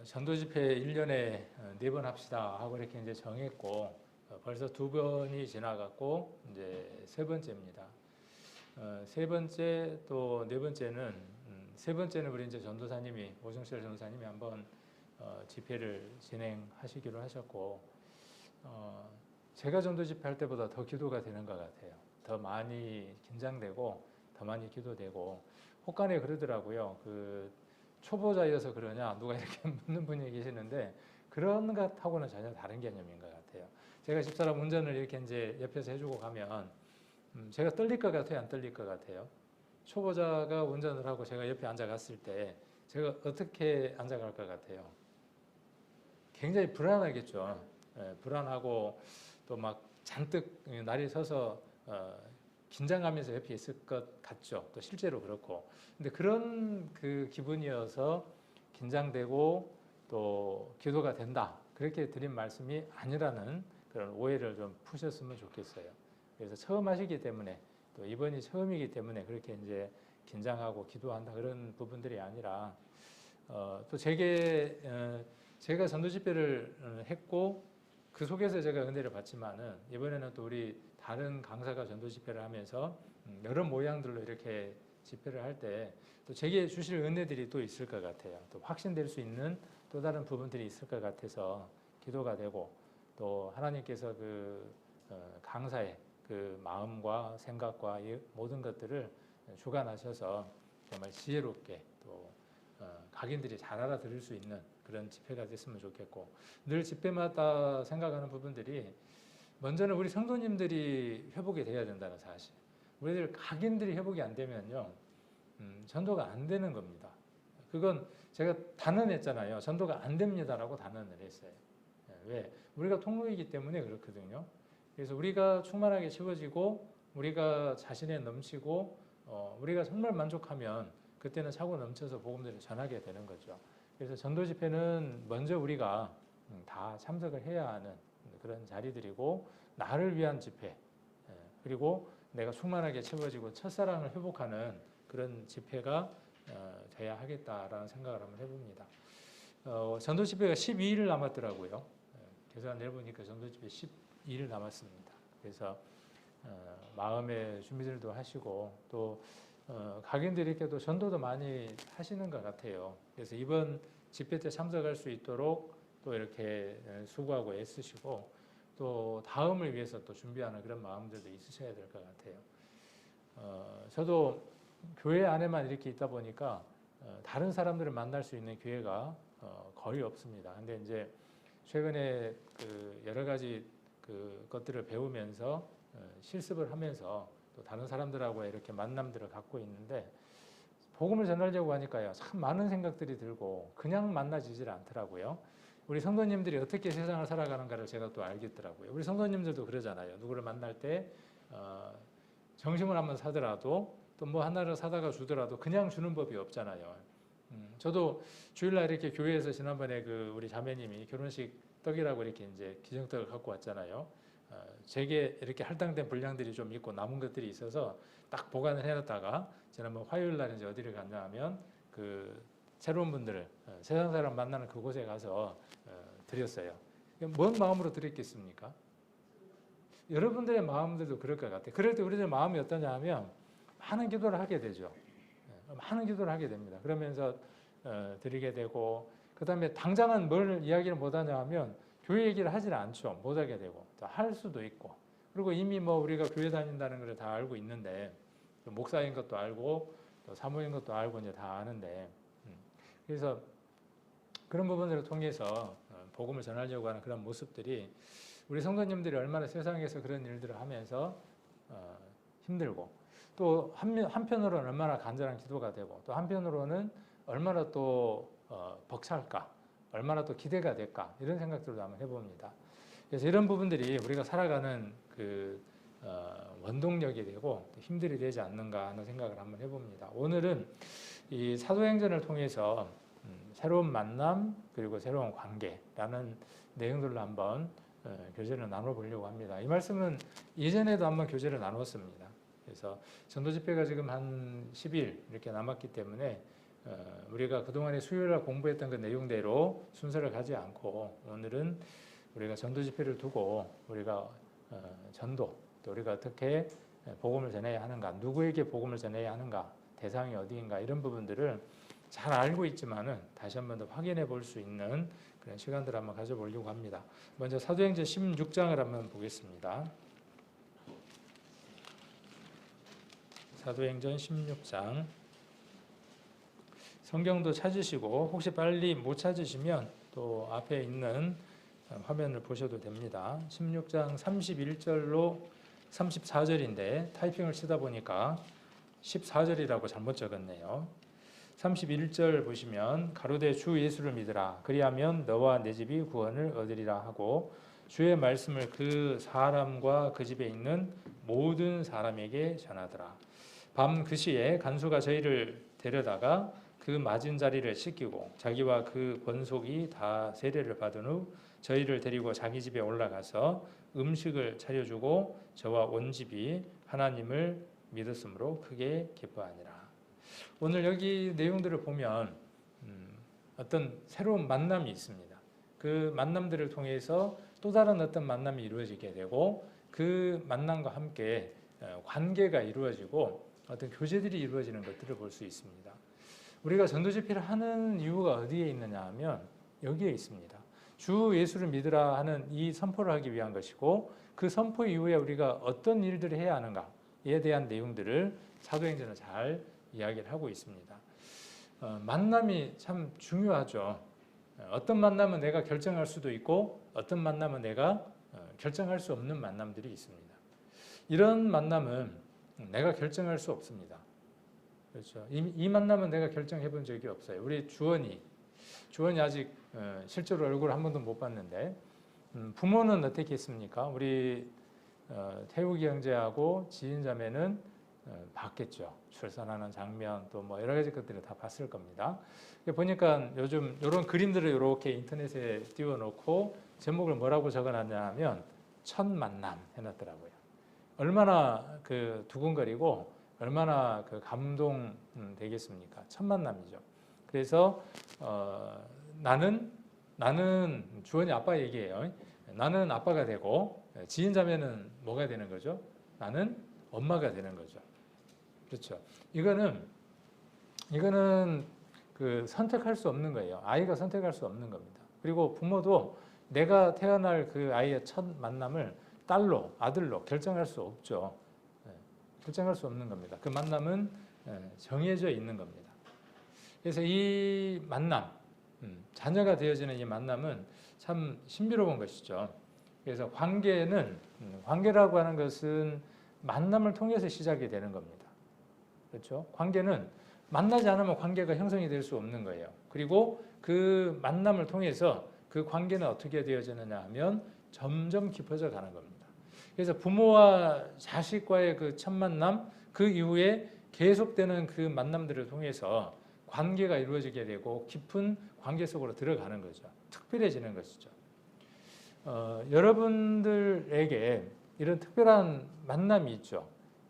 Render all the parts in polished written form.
전도 집회 1년에 4번 합시다 하고 이렇게 이제 정했고, 벌써 2번이 지나갔고, 이제 3번째입니다. 세 번째 또 4번째는, 세 번째는 우리 이제 전도사님이, 오정철 전도사님이 한번 집회를 진행하시기로 하셨고, 제가 전도 집회할 때보다 더 기도가 되는 것 같아요. 더 많이 긴장되고, 더 많이 기도되고, 혹간에 그러더라고요. 초보자여서 그러냐 누가 이렇게 묻는 분이 계시는데 그런 것하고는 전혀 다른 개념인 것 같아요. 제가 집사람 운전을 이렇게 이제 옆에서 해주고 가면 제가 떨릴 것 같아요, 안 떨릴 것 같아요? 초보자가 운전을 하고 제가 옆에 앉아갔을 때 제가 어떻게 앉아갈 것 같아요? 굉장히 불안하겠죠. 불안하고 또 막 잔뜩 날이 서서 긴장하면서 옆에 있을 것 같죠. 또 실제로 그렇고. 근데 그런 기분이어서 긴장되고 또 기도가 된다. 그렇게 드린 말씀이 아니라는 그런 오해를 좀 푸셨으면 좋겠어요. 그래서 처음 하시기 때문에 또 이번이 처음이기 때문에 그렇게 이제 긴장하고 기도한다 그런 부분들이 아니라 또 제가 전도 집회를 했고 그 속에서 제가 은혜를 받지만은 이번에는 또 우리 다른 강사가 전도 집회를 하면서 여러 모양들로 이렇게 집회를 할 때 또 제게 주실 은혜들이 또 있을 것 같아요. 또 확신될 수 있는 또 다른 부분들이 있을 것 같아서 기도가 되고 또 하나님께서 강사의 마음과 생각과 이 모든 것들을 주관하셔서 정말 지혜롭게 또 각인들이 잘 알아들을 수 있는 그런 집회가 됐으면 좋겠고, 늘 집회마다 생각하는 부분들이 먼저는 우리 성도님들이 회복이 돼야 된다는 사실. 우리들 각인들이 회복이 안 되면요, 전도가 안 되는 겁니다. 그건 제가 단언했잖아요. 전도가 안 됩니다라고 단언을 했어요. 왜? 우리가 통로이기 때문에 그렇거든요. 그래서 우리가 충만하게 채워지고 우리가 자신에 넘치고 우리가 정말 만족하면 그때는 차고 넘쳐서 복음들을 전하게 되는 거죠. 그래서 전도 집회는 먼저 우리가 다 참석을 해야 하는 그런 자리들이고, 나를 위한 집회, 그리고 내가 충만하게 채워지고 첫사랑을 회복하는 그런 집회가 돼야 하겠다라는 생각을 한번 해봅니다. 전도 집회가 12일 남았더라고요. 계산을 해보니까 전도 집회 12일 남았습니다. 그래서 마음의 준비들도 하시고 또 각인들에게도 전도도 많이 하시는 것 같아요. 그래서 이번 집회 때 참석할 수 있도록 또 이렇게 수고하고 애쓰시고 또 다음을 위해서 또 준비하는 그런 마음들도 있으셔야 될 것 같아요. 저도 교회 안에만 이렇게 있다 보니까 다른 사람들을 만날 수 있는 기회가 거의 없습니다. 근데 이제 최근에 여러 가지 것들을 배우면서 실습을 하면서 또 다른 사람들하고 이렇게 만남들을 갖고 있는데, 복음을 전하려고 하니까요, 참 많은 생각들이 들고 그냥 만나지질 않더라고요. 우리 성도님들이 어떻게 세상을 살아가는가를 제가 또 알겠더라고요. 우리 성도님들도 그러잖아요. 누구를 만날 때 정심을 한번 사더라도 또 뭐 하나를 사다가 주더라도 그냥 주는 법이 없잖아요. 저도 주일날 이렇게 교회에서 지난번에 우리 자매님이 결혼식 떡이라고 이렇게 이제 기정떡을 갖고 왔잖아요. 제게 이렇게 할당된 분량들이 좀 있고 남은 것들이 있어서 딱 보관을 해놨다가 지난번 화요일 날 이제 어디를 갔냐 하면 새로운 분들을 세상 사람 만나는 그곳에 가서 드렸어요. 뭔 마음으로 드렸겠습니까? 여러분들의 마음들도 그럴 것 같아요. 그럴 때 우리들 마음이 어떠냐 하면 많은 기도를 하게 되죠. 많은 기도를 하게 됩니다. 그러면서 드리게 되고, 그 다음에 당장은 뭘 이야기를 못하냐 하면 교회 얘기를 하질 않죠. 못하게 되고 또 할 수도 있고, 그리고 이미 뭐 우리가 교회 다닌다는 걸 다 알고 있는데, 목사인 것도 알고 또 사모인 것도 알고 이제 다 아는데, 그래서 그런 부분들을 통해서 복음을 전하려고 하는 그런 모습들이 우리 성도님들이 얼마나 세상에서 그런 일들을 하면서 힘들고, 또 한편으로는 얼마나 간절한 기도가 되고, 또 한편으로는 얼마나 또 벅찰까, 얼마나 또 기대가 될까, 이런 생각들도 한번 해봅니다. 그래서 이런 부분들이 우리가 살아가는 원동력이 되고 힘들이 되지 않는가 하는 생각을 한번 해봅니다. 오늘은 이 사도행전을 통해서 새로운 만남 그리고 새로운 관계라는 내용들로 한번 교제를 나눠보려고 합니다. 이 말씀은 예전에도 한번 교제를 나눴습니다. 그래서 전도 집회가 지금 한 10일 이렇게 남았기 때문에 우리가 그동안에 수요일날 공부했던 그 내용대로 순서를 가지 않고 오늘은 우리가 전도 집회를 두고 우리가 전도 또 우리가 어떻게 복음을 전해야 하는가, 누구에게 복음을 전해야 하는가, 대상이 어디인가 이런 부분들을 잘 알고 있지만은 다시 한 번 더 확인해 볼 수 있는 그런 시간들을 한번 가져보려고 합니다. 먼저 사도행전 16장을 한번 보겠습니다. 사도행전 16장. 성경도 찾으시고 혹시 빨리 못 찾으시면 또 앞에 있는 화면을 보셔도 됩니다. 16장 31절로 34절인데 타이핑을 치다 보니까 14절이라고 잘못 적었네요. 31절 보시면 가로되 주 예수를 믿으라 그리하면 너와 내 집이 구원을 얻으리라 하고 주의 말씀을 그 사람과 그 집에 있는 모든 사람에게 전하더라. 밤 그 시에 간수가 저희를 데려다가 그 맞은 자리를 씻기고 자기와 그 권속이 다 세례를 받은 후 저희를 데리고 자기 집에 올라가서 음식을 차려주고 저와 온 집이 하나님을 믿었으므로 크게 기뻐하니라. 오늘 여기 내용들을 보면 어떤 새로운 만남이 있습니다. 그 만남들을 통해서 또 다른 어떤 만남이 이루어지게 되고 그 만남과 함께 관계가 이루어지고 어떤 교제들이 이루어지는 것들을 볼 수 있습니다. 우리가 전도 집회를 하는 이유가 어디에 있느냐 하면 여기에 있습니다. 주 예수를 믿으라 하는 이 선포를 하기 위한 것이고 그 선포 이후에 우리가 어떤 일들을 해야 하는가에 대한 내용들을 사도행전은 잘 이야기를 하고 있습니다. 만남이 참 중요하죠. 어떤 만남은 내가 결정할 수도 있고 어떤 만남은 내가 결정할 수 없는 만남들이 있습니다. 이런 만남은 내가 결정할 수 없습니다. 그렇죠. 이 만남은 내가 결정해 본 적이 없어요. 우리 주원이 아직 실제로 얼굴 한 번도 못 봤는데 부모는 어떻게 했습니까? 우리 태욱이 형제하고 지인 자매는 봤겠죠. 출산하는 장면 또 뭐 여러 가지 것들을 다 봤을 겁니다. 보니까 요즘 이런 그림들을 이렇게 인터넷에 띄워놓고 제목을 뭐라고 적어놨냐 하면 첫 만남 해놨더라고요. 얼마나 그 두근거리고 얼마나 그 감동 되겠습니까? 첫 만남이죠. 그래서 나는 주원이 아빠 얘기예요. 나는 아빠가 되고 지인 자매는 뭐가 되는 거죠? 나는 엄마가 되는 거죠. 그렇죠. 이거는 그 선택할 수 없는 거예요. 아이가 선택할 수 없는 겁니다. 그리고 부모도 내가 태어날 그 아이의 첫 만남을 딸로, 아들로 결정할 수 없죠. 결정할 수 없는 겁니다. 그 만남은 정해져 있는 겁니다. 그래서 이 만남, 자녀가 되어지는 이 만남은 참 신비로운 것이죠. 그래서 관계라고 하는 것은 만남을 통해서 시작이 되는 겁니다. 그렇죠? 관계는 만나지 않으면 관계가 형성이 될 수 없는 거예요. 그리고 그 만남을 통해서 그 관계는 어떻게 되어지느냐 하면 점점 깊어져 가는 겁니다. 그래서 부모와 자식과의 그 첫 만남, 그 이후에 계속되는 그 만남들을 통해서 관계가 이루어지게 되고 깊은 관계 속으로 들어가는 거죠. 특별해지는 것이죠. 여러분들에게 이런 특별한 만남이 있죠.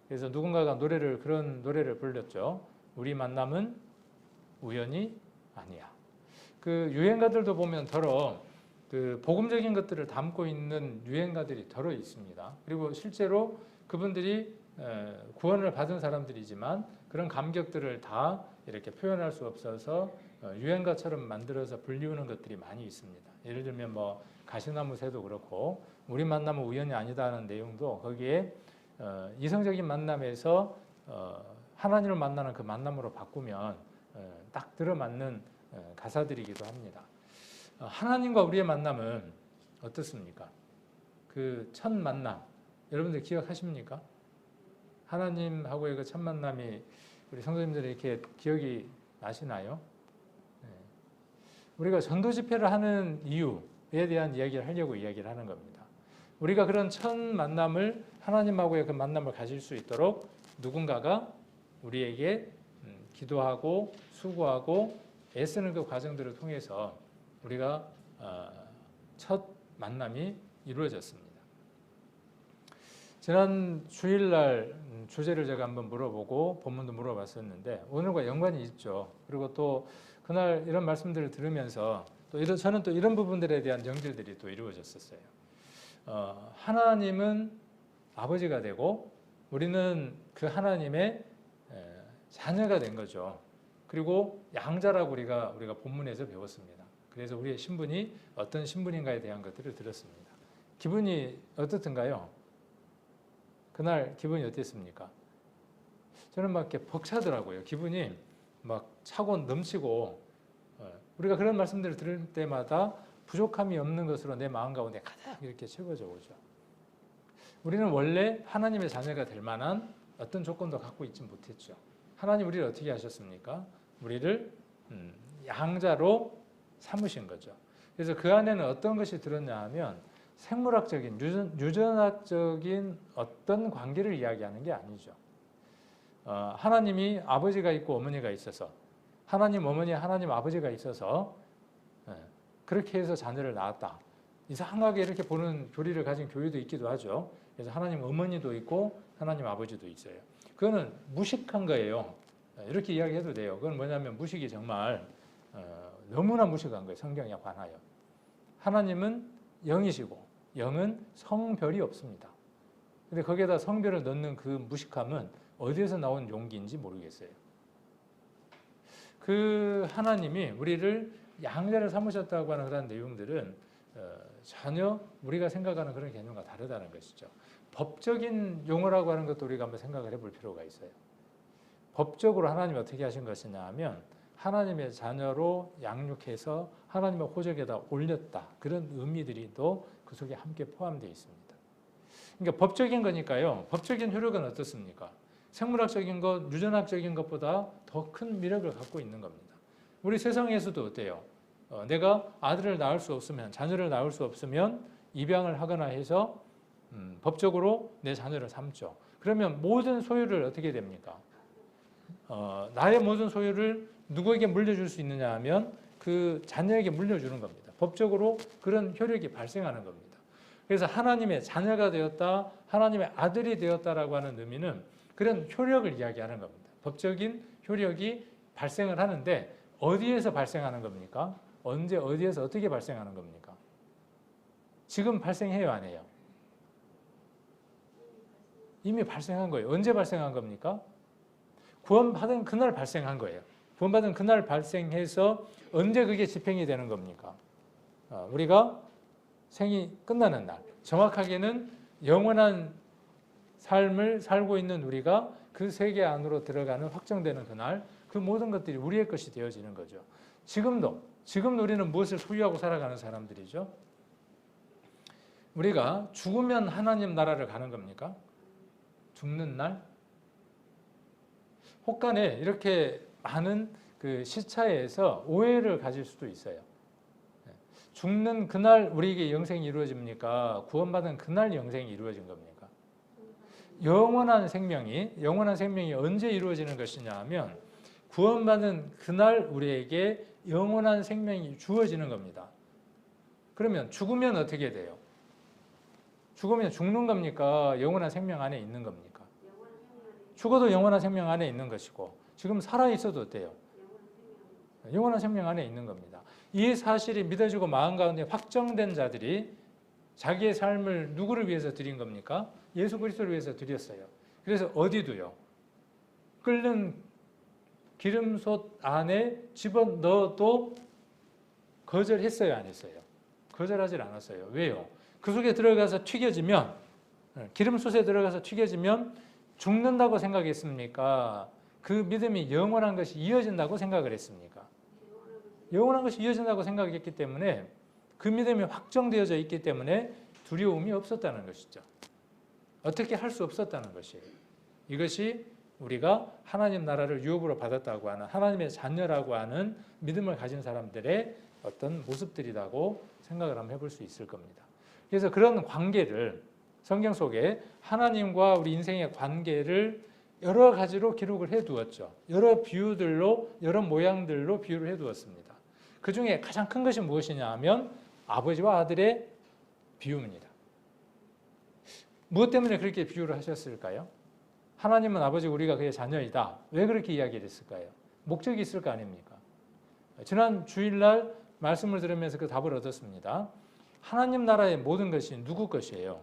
그래서 누군가가 그런 노래를 불렀죠. 우리 만남은 우연이 아니야. 그 유행가들도 보면 더러 그 복음적인 것들을 담고 있는 유행가들이 더러 있습니다. 그리고 실제로 그분들이 구원을 받은 사람들이지만 그런 감격들을 다 이렇게 표현할 수 없어서 유행가처럼 만들어서 불리우는 것들이 많이 있습니다. 예를 들면 뭐 가시나무 새도 그렇고 우리 만남은 우연이 아니다는 내용도 거기에 이성적인 만남에서 하나님을 만나는 그 만남으로 바꾸면 딱 들어맞는 가사들이기도 합니다. 하나님과 우리의 만남은 어떻습니까? 그 첫 만남 여러분들 기억하십니까? 하나님하고의 그 첫 만남이 우리 성도님들이 이렇게 기억이 나시나요? 네. 우리가 전도 집회를 하는 이유에 대한 이야기를 하려고 이야기를 하는 겁니다. 우리가 그런 첫 만남을 하나님하고의 그 만남을 가질 수 있도록 누군가가 우리에게 기도하고 수고하고 애쓰는 그 과정들을 통해서 우리가 첫 만남이 이루어졌습니다. 지난 주일날 주제를 제가 한번 물어보고 본문도 물어봤었는데 오늘과 연관이 있죠. 그리고 또 그날 이런 말씀들을 들으면서 저는 또 이런 부분들에 대한 연결들이 또 이루어졌었어요. 하나님은 아버지가 되고 우리는 그 하나님의 자녀가 된 거죠. 그리고 양자라고 우리가 본문에서 배웠습니다. 그래서 우리의 신분이 어떤 신분인가에 대한 것들을 들었습니다. 기분이 어떻든가요? 그날 기분이 어땠습니까? 저는 막 이렇게 벅차더라고요. 기분이 막 차고 넘치고, 우리가 그런 말씀들을 들을 때마다 부족함이 없는 것으로 내 마음 가운데 가득 이렇게 채워져 오죠. 우리는 원래 하나님의 자녀가 될 만한 어떤 조건도 갖고 있지 못했죠. 하나님 우리를 어떻게 하셨습니까? 우리를 양자로 삼으신 거죠. 그래서 그 안에는 어떤 것이 들었냐 하면 생물학적인, 유전학적인 어떤 관계를 이야기하는 게 아니죠. 하나님이 아버지가 있고 어머니가 있어서, 하나님 어머니, 하나님 아버지가 있어서 그렇게 해서 자녀를 낳았다. 이상하게 이렇게 보는 교리를 가진 교회도 있기도 하죠. 그래서 하나님 어머니도 있고 하나님 아버지도 있어요. 그거는 무식한 거예요. 이렇게 이야기해도 돼요. 그건 뭐냐면 무식이 정말 너무나 무식한 거예요. 성경에 관하여. 하나님은 영이시고 영은 성별이 없습니다. 근데 거기에다 성별을 넣는 그 무식함은 어디에서 나온 용기인지 모르겠어요. 그 하나님이 우리를 양자를 삼으셨다고 하는 그런 내용들은 전혀 우리가 생각하는 그런 개념과 다르다는 것이죠. 법적인 용어라고 하는 것도 우리가 한번 생각을 해볼 필요가 있어요. 법적으로 하나님이 어떻게 하신 것이냐 하면 하나님의 자녀로 양육해서 하나님의 호적에다 올렸다. 그런 의미들이 또 그 속에 함께 포함되어 있습니다. 그러니까 법적인 거니까요. 법적인 효력은 어떻습니까? 생물학적인 것, 유전학적인 것보다 더 큰 미력을 갖고 있는 겁니다. 우리 세상에서도 어때요? 내가 아들을 낳을 수 없으면, 자녀를 낳을 수 없으면 입양을 하거나 해서 법적으로 내 자녀를 삼죠. 그러면 모든 소유를 어떻게 됩니까? 나의 모든 소유를 누구에게 물려줄 수 있느냐 하면 그 자녀에게 물려주는 겁니다. 법적으로 그런 효력이 발생하는 겁니다. 그래서 하나님의 자녀가 되었다, 하나님의 아들이 되었다라고 하는 의미는 그런 효력을 이야기하는 겁니다. 법적인 효력이 발생을 하는데 어디에서 발생하는 겁니까? 언제, 어디에서 어떻게 발생하는 겁니까? 지금 발생해요, 안 해요? 이미 발생한 거예요. 언제 발생한 겁니까? 구원받은 그날 발생한 거예요. 구원받은 그날 발생해서 언제 그게 집행이 되는 겁니까? 우리가 생이 끝나는 날. 정확하게는 영원한 삶을 살고 있는 우리가 그 세계 안으로 들어가는 확정되는 그날, 그 모든 것들이 우리의 것이 되어지는 거죠. 지금도 우리는 무엇을 소유하고 살아가는 사람들이죠? 우리가 죽으면 하나님 나라를 가는 겁니까? 죽는 날? 혹간에 이렇게 많은 그 시차에서 오해를 가질 수도 있어요. 죽는 그날 우리에게 영생이 이루어집니까? 구원받은 그날 영생이 이루어진 겁니까? 영원한 생명이 언제 이루어지는 것이냐 하면 구원받은 그날 우리에게 영원한 생명이 주어지는 겁니다. 그러면 죽으면 어떻게 돼요? 죽으면 죽는 겁니까? 영원한 생명 안에 있는 겁니까? 죽어도 영원한 생명 안에 있는 것이고 지금 살아있어도 어때요? 영원한 생명 안에 있는 겁니다. 이 사실이 믿어지고 마음 가운데 확정된 자들이 자기의 삶을 누구를 위해서 드린 겁니까? 예수 그리스도를 위해서 드렸어요. 그래서 어디도요? 끓는 기름솥 안에 집어넣어도 거절했어요, 안 했어요? 거절하지 않았어요. 왜요? 그 속에 들어가서 튀겨지면, 기름솥에 들어가서 튀겨지면 죽는다고 생각했습니까? 그 믿음이 영원한 것이 이어진다고 생각을 했습니까? 영원한 것이 이어진다고 생각했기 때문에 그 믿음이 확정되어져 있기 때문에 두려움이 없었다는 것이죠. 어떻게 할 수 없었다는 것이에요. 이것이 우리가 하나님 나라를 유업으로 받았다고 하는 하나님의 자녀라고 하는 믿음을 가진 사람들의 어떤 모습들이라고 생각을 한번 해볼 수 있을 겁니다. 그래서 그런 관계를 성경 속에 하나님과 우리 인생의 관계를 여러 가지로 기록을 해두었죠. 여러 비유들로, 여러 모양들로 비유를 해두었습니다. 그 중에 가장 큰 것이 무엇이냐 하면 아버지와 아들의 비유입니다. 무엇 때문에 그렇게 비유를 하셨을까요? 하나님은 아버지 우리가 그의 자녀이다. 왜 그렇게 이야기를 했을까요? 목적이 있을 거 아닙니까? 지난 주일날 말씀을 들으면서 그 답을 얻었습니다. 하나님 나라의 모든 것이 누구 것이에요?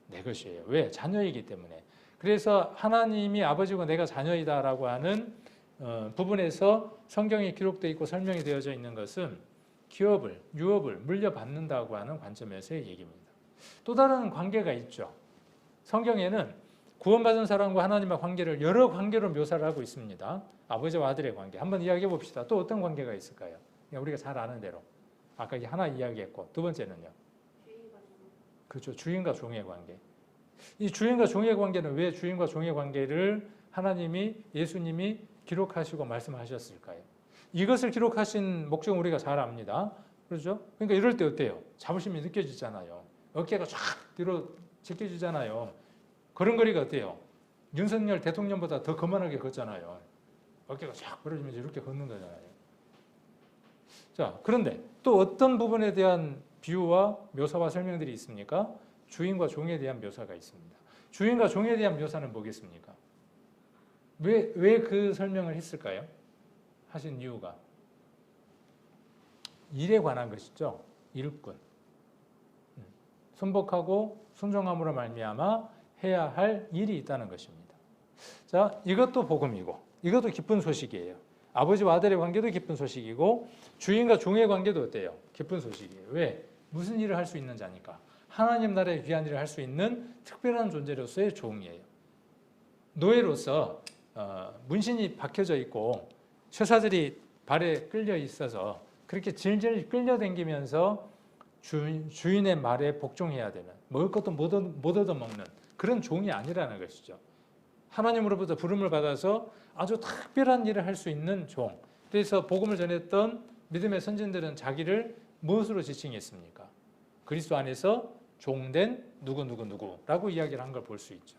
내 것이에요. 왜? 자녀이기 때문에. 그래서 하나님이 아버지고 내가 자녀이다라고 하는 부분에서 성경에 기록되어 있고 설명이 되어져 있는 것은 기업을, 유업을 물려받는다고 하는 관점에서의 얘기입니다. 또 다른 관계가 있죠. 성경에는 구원받은 사람과 하나님의 관계를 여러 관계로 묘사를 하고 있습니다. 아버지와 아들의 관계. 한번 이야기해 봅시다. 또 어떤 관계가 있을까요? 우리가 잘 아는 대로. 아까 하나 이야기했고, 두 번째는요. 그렇죠. 주인과 종의 관계. 이 주인과 종의 관계는 왜 주인과 종의 관계를 하나님이, 예수님이 기록하시고 말씀하셨을까요? 이것을 기록하신 목적은 우리가 잘 압니다. 그렇죠? 그러니까 이럴 때 어때요? 자부심이 느껴지잖아요. 어깨가 쫙 뒤로 제껴지잖아요. 걸음걸이가 어때요? 윤석열 대통령보다 더 거만하게 걷잖아요. 어깨가 쫙 벌어지면서 이렇게 걷는 거잖아요. 자, 그런데 또 어떤 부분에 대한 비유와 묘사와 설명들이 있습니까? 주인과 종에 대한 묘사가 있습니다. 주인과 종에 대한 묘사는 뭐겠습니까? 왜 그 설명을 했을까요? 하신 이유가 일에 관한 것이죠. 일꾼. 순복하고 순종함으로 말미암아 해야 할 일이 있다는 것입니다. 자, 이것도 복음이고 이것도 기쁜 소식이에요. 아버지와 아들의 관계도 기쁜 소식이고 주인과 종의 관계도 어때요? 기쁜 소식이에요. 왜? 무슨 일을 할 수 있는 자니까. 하나님 나라의 귀한 일을 할 수 있는 특별한 존재로서의 종이에요. 노예로서 문신이 박혀져 있고 쇠사슬이 발에 끌려 있어서 그렇게 질질 끌려다니면서 주인의 말에 복종해야 되는, 먹을 것도 못 얻어먹는 그런 종이 아니라는 것이죠. 하나님으로부터 부름을 받아서 아주 특별한 일을 할 수 있는 종. 그래서 복음을 전했던 믿음의 선진들은 자기를 무엇으로 지칭했습니까? 그리스도 안에서 종된 누구라고 이야기를 한 걸 볼 수 있죠.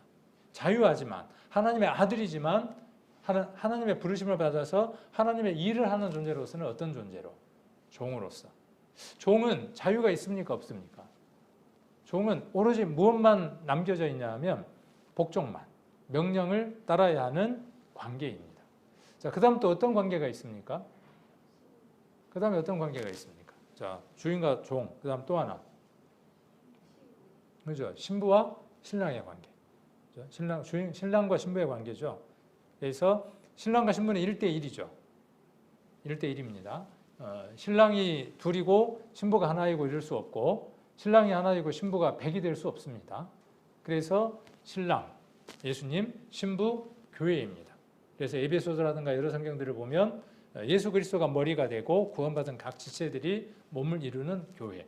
자유하지만 하나님의 아들이지만 하나님의 부르심을 받아서 하나님의 일을 하는 존재로서는 어떤 존재로? 종으로서. 종은 자유가 있습니까? 없습니까? 종은 오로지 무엇만 남겨져 있냐 하면 복종만, 명령을 따라야 하는 관계입니다. 자, 그 다음 또 어떤 관계가 있습니까? 그 다음에 어떤 관계가 있습니까? 자, 주인과 종, 그 다음 또 하나. 그죠? 신부와 신랑의 관계. 신랑과 신부의 관계죠. 그래서 신랑과 신부는 1대1이죠. 1대1입니다. 신랑이 둘이고 신부가 하나이고 이럴 수 없고 신랑이 하나이고 신부가 100이 될 수 없습니다. 그래서 신랑, 예수님, 신부, 교회입니다. 그래서 에베소서라든가 여러 성경들을 보면 예수 그리스도가 머리가 되고 구원받은 각 지체들이 몸을 이루는 교회.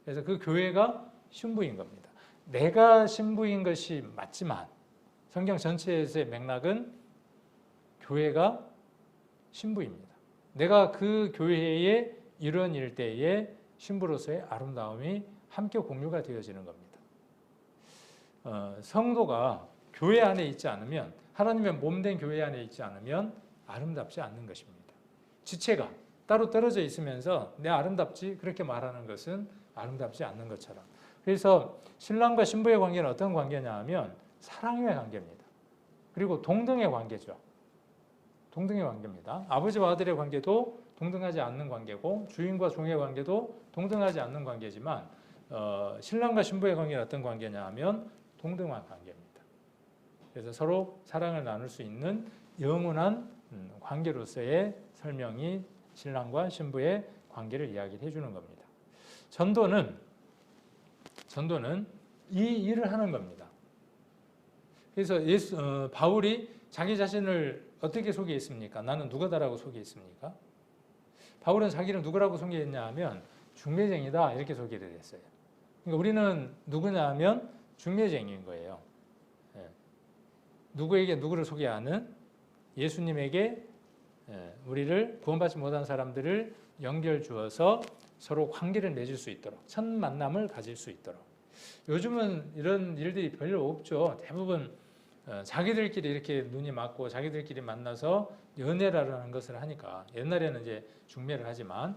그래서 그 교회가 신부인 겁니다. 내가 신부인 것이 맞지만 성경 전체에서의 맥락은 교회가 신부입니다. 내가 그 교회의 이런 일대에 신부로서의 아름다움이 함께 공유가 되어지는 겁니다. 성도가 교회 안에 있지 않으면, 하나님의 몸된 교회 안에 있지 않으면 아름답지 않는 것입니다. 지체가 따로 떨어져 있으면서 내 아름답지 그렇게 말하는 것은 아름답지 않는 것처럼. 그래서 신랑과 신부의 관계는 어떤 관계냐 하면 사랑의 관계입니다. 그리고 동등의 관계죠. 동등의 관계입니다. 아버지와 아들의 관계도 동등하지 않는 관계고 주인과 종의 관계도 동등하지 않는 관계지만 신랑과 신부의 관계는 어떤 관계냐 하면 동등한 관계입니다. 그래서 서로 사랑을 나눌 수 있는 영원한 관계로서의 설명이 신랑과 신부의 관계를 이야기해 주는 겁니다. 전도는 이 일을 하는 겁니다. 그래서 바울이 자기 자신을 어떻게 소개했습니까? 나는 누구다라고 소개했습니까? 바울은 자기를 누구라고 소개했냐 하면 중매쟁이다 이렇게 소개를 했어요. 그러니까 우리는 누구냐 하면 중매쟁이인 거예요. 누구에게 누구를 소개하는? 예수님에게 우리를 구원받지 못한 사람들을 연결 주어서 서로 관계를 맺을 수 있도록, 첫 만남을 가질 수 있도록. 요즘은 이런 일들이 별로 없죠. 대부분 자기들끼리 이렇게 눈이 맞고 자기들끼리 만나서 연애라는 것을 하니까, 옛날에는 이제 중매를 하지만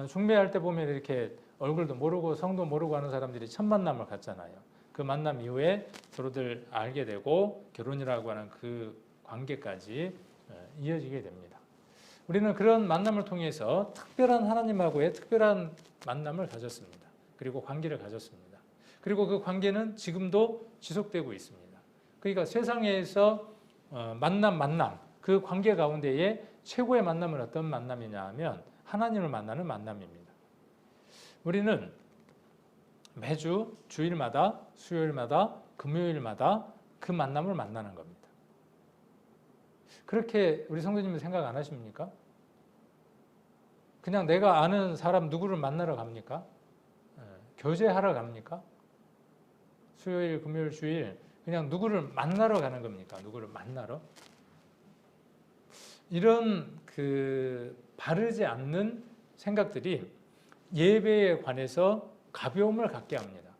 중매할 때 보면 이렇게 얼굴도 모르고 성도 모르고 하는 사람들이 첫 만남을 갖잖아요. 그 만남 이후에 서로들 알게 되고 결혼이라고 하는 그 관계까지 이어지게 됩니다. 우리는 그런 만남을 통해서 특별한 하나님하고의 특별한 만남을 가졌습니다. 그리고 관계를 가졌습니다. 그리고 그 관계는 지금도 지속되고 있습니다. 그러니까 세상에서 만남 그 관계 가운데에 최고의 만남은 어떤 만남이냐 하면 하나님을 만나는 만남입니다. 우리는 매주 주일마다 수요일마다 금요일마다 그 만남을 만나는 겁니다. 그렇게 우리 성도님은 생각 안 하십니까? 그냥 내가 아는 사람 누구를 만나러 갑니까? 교제하러 갑니까? 수요일, 금요일, 주일 그냥 누구를 만나러 가는 겁니까? 누구를 만나러? 이런 그 바르지 않는 생각들이 예배에 관해서 가벼움을 갖게 합니다.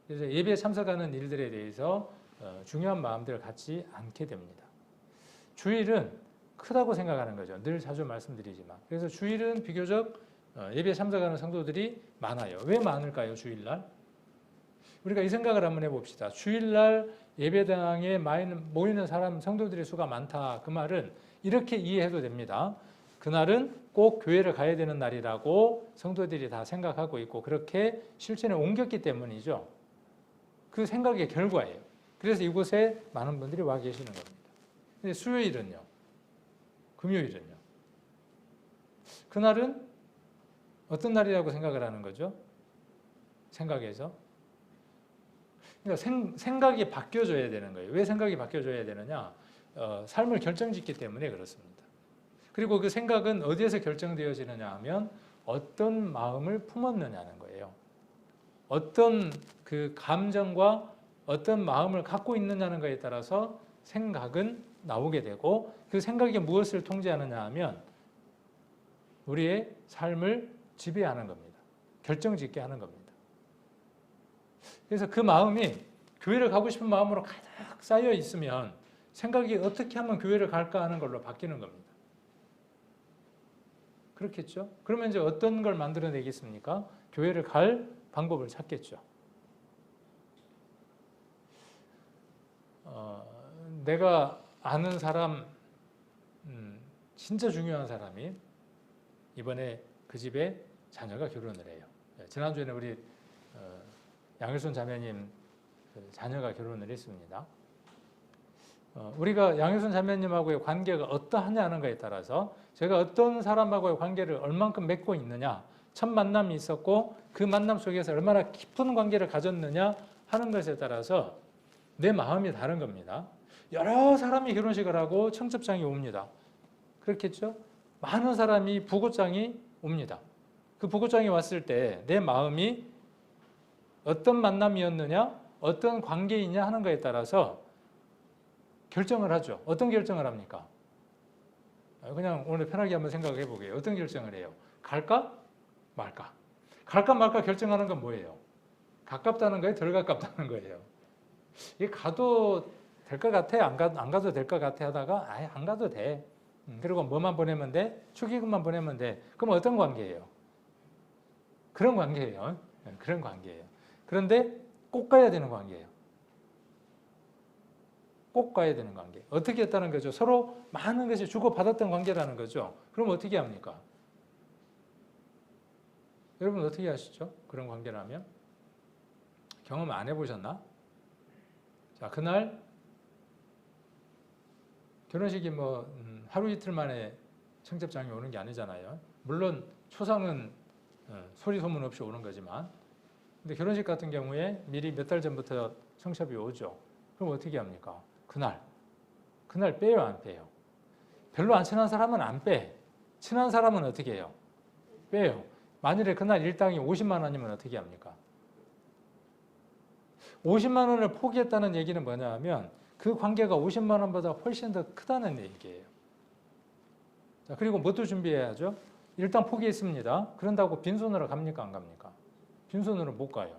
그래서 예배에 참석하는 일들에 대해서 중요한 마음들을 갖지 않게 됩니다. 주일은 크다고 생각하는 거죠. 늘 자주 말씀드리지만. 그래서 주일은 비교적 예배에 참석하는 성도들이 많아요. 왜 많을까요? 주일날? 우리가 이 생각을 한번 해봅시다. 주일날 예배당에 모이는 사람, 성도들의 수가 많다. 그 말은 이렇게 이해해도 됩니다. 그날은 꼭 교회를 가야 되는 날이라고 성도들이 다 생각하고 있고 그렇게 실천에 옮겼기 때문이죠. 그 생각의 결과예요. 그래서 이곳에 많은 분들이 와 계시는 겁니다. 근데 수요일은요? 금요일은요? 그날은 어떤 날이라고 생각을 하는 거죠? 생각에서. 그러니까 생각이 바뀌어져야 되는 거예요. 왜 생각이 바뀌어져야 되느냐? 삶을 결정짓기 때문에 그렇습니다. 그리고 그 생각은 어디에서 결정되어지느냐 하면 어떤 마음을 품었느냐는 거예요. 어떤 그 감정과 어떤 마음을 갖고 있느냐는 것에 따라서 생각은 나오게 되고 그 생각이 무엇을 통제하느냐 하면 우리의 삶을 지배하는 겁니다. 결정짓게 하는 겁니다. 그래서 그 마음이 교회를 가고 싶은 마음으로 가득 쌓여 있으면 생각이 어떻게 하면 교회를 갈까 하는 걸로 바뀌는 겁니다. 그렇겠죠? 그러면 이제 어떤 걸 만들어내겠습니까? 교회를 갈 방법을 찾겠죠. 내가 아는 사람, 진짜 중요한 사람이 이번에 그 집에 자녀가 결혼을 해요. 지난주에는 우리 양일순 자매님 자녀가 결혼을 했습니다. 우리가 양일순 자매님하고의 관계가 어떠하냐는 것에 따라서 제가 어떤 사람하고의 관계를 얼만큼 맺고 있느냐, 첫 만남이 있었고 그 만남 속에서 얼마나 깊은 관계를 가졌느냐 하는 것에 따라서 내 마음이 다른 겁니다. 여러 사람이 결혼식을 하고 청첩장이 옵니다. 그렇겠죠? 많은 사람이 부고장이 옵니다. 그 부고장이 왔을 때 내 마음이 어떤 만남이었느냐, 어떤 관계이냐 하는 것에 따라서 결정을 하죠. 어떤 결정을 합니까? 그냥 오늘 편하게 한번 생각해 보게요. 어떤 결정을 해요? 갈까? 말까? 갈까 말까 결정하는 건 뭐예요? 가깝다는 거예요? 덜 가깝다는 거예요? 이게 가도 될 것 같아? 안 가도 될 것 같아? 하다가 아예 안 가도 돼. 그리고 뭐만 보내면 돼? 축의금만 보내면 돼. 그럼 어떤 관계예요? 그런 관계예요. 그런 관계예요. 그런데 꼭 가야 되는 관계예요. 꼭 가야 되는 관계. 어떻게 했다는 거죠? 서로 많은 것이 주고받았던 관계라는 거죠. 그럼 어떻게 합니까? 여러분 어떻게 하시죠? 그런 관계라면? 경험 안 해보셨나? 자, 그날 결혼식이 뭐 하루 이틀 만에 청첩장이 오는 게 아니잖아요. 물론 초상은 소리 소문 없이 오는 거지만 근데 결혼식 같은 경우에 미리 몇 달 전부터 청첩이 오죠. 그럼 어떻게 합니까? 그날 빼요, 안 빼요? 별로 안 친한 사람은 안 빼. 친한 사람은 어떻게 해요? 빼요. 만일에 그날 일당이 50만 원이면 어떻게 합니까? 50만 원을 포기했다는 얘기는 뭐냐 하면 그 관계가 50만 원보다 훨씬 더 크다는 얘기예요. 자, 그리고 뭣도 준비해야죠? 일단 포기했습니다. 그런다고 빈손으로 갑니까? 안 갑니까? 빈손으로 못 가요.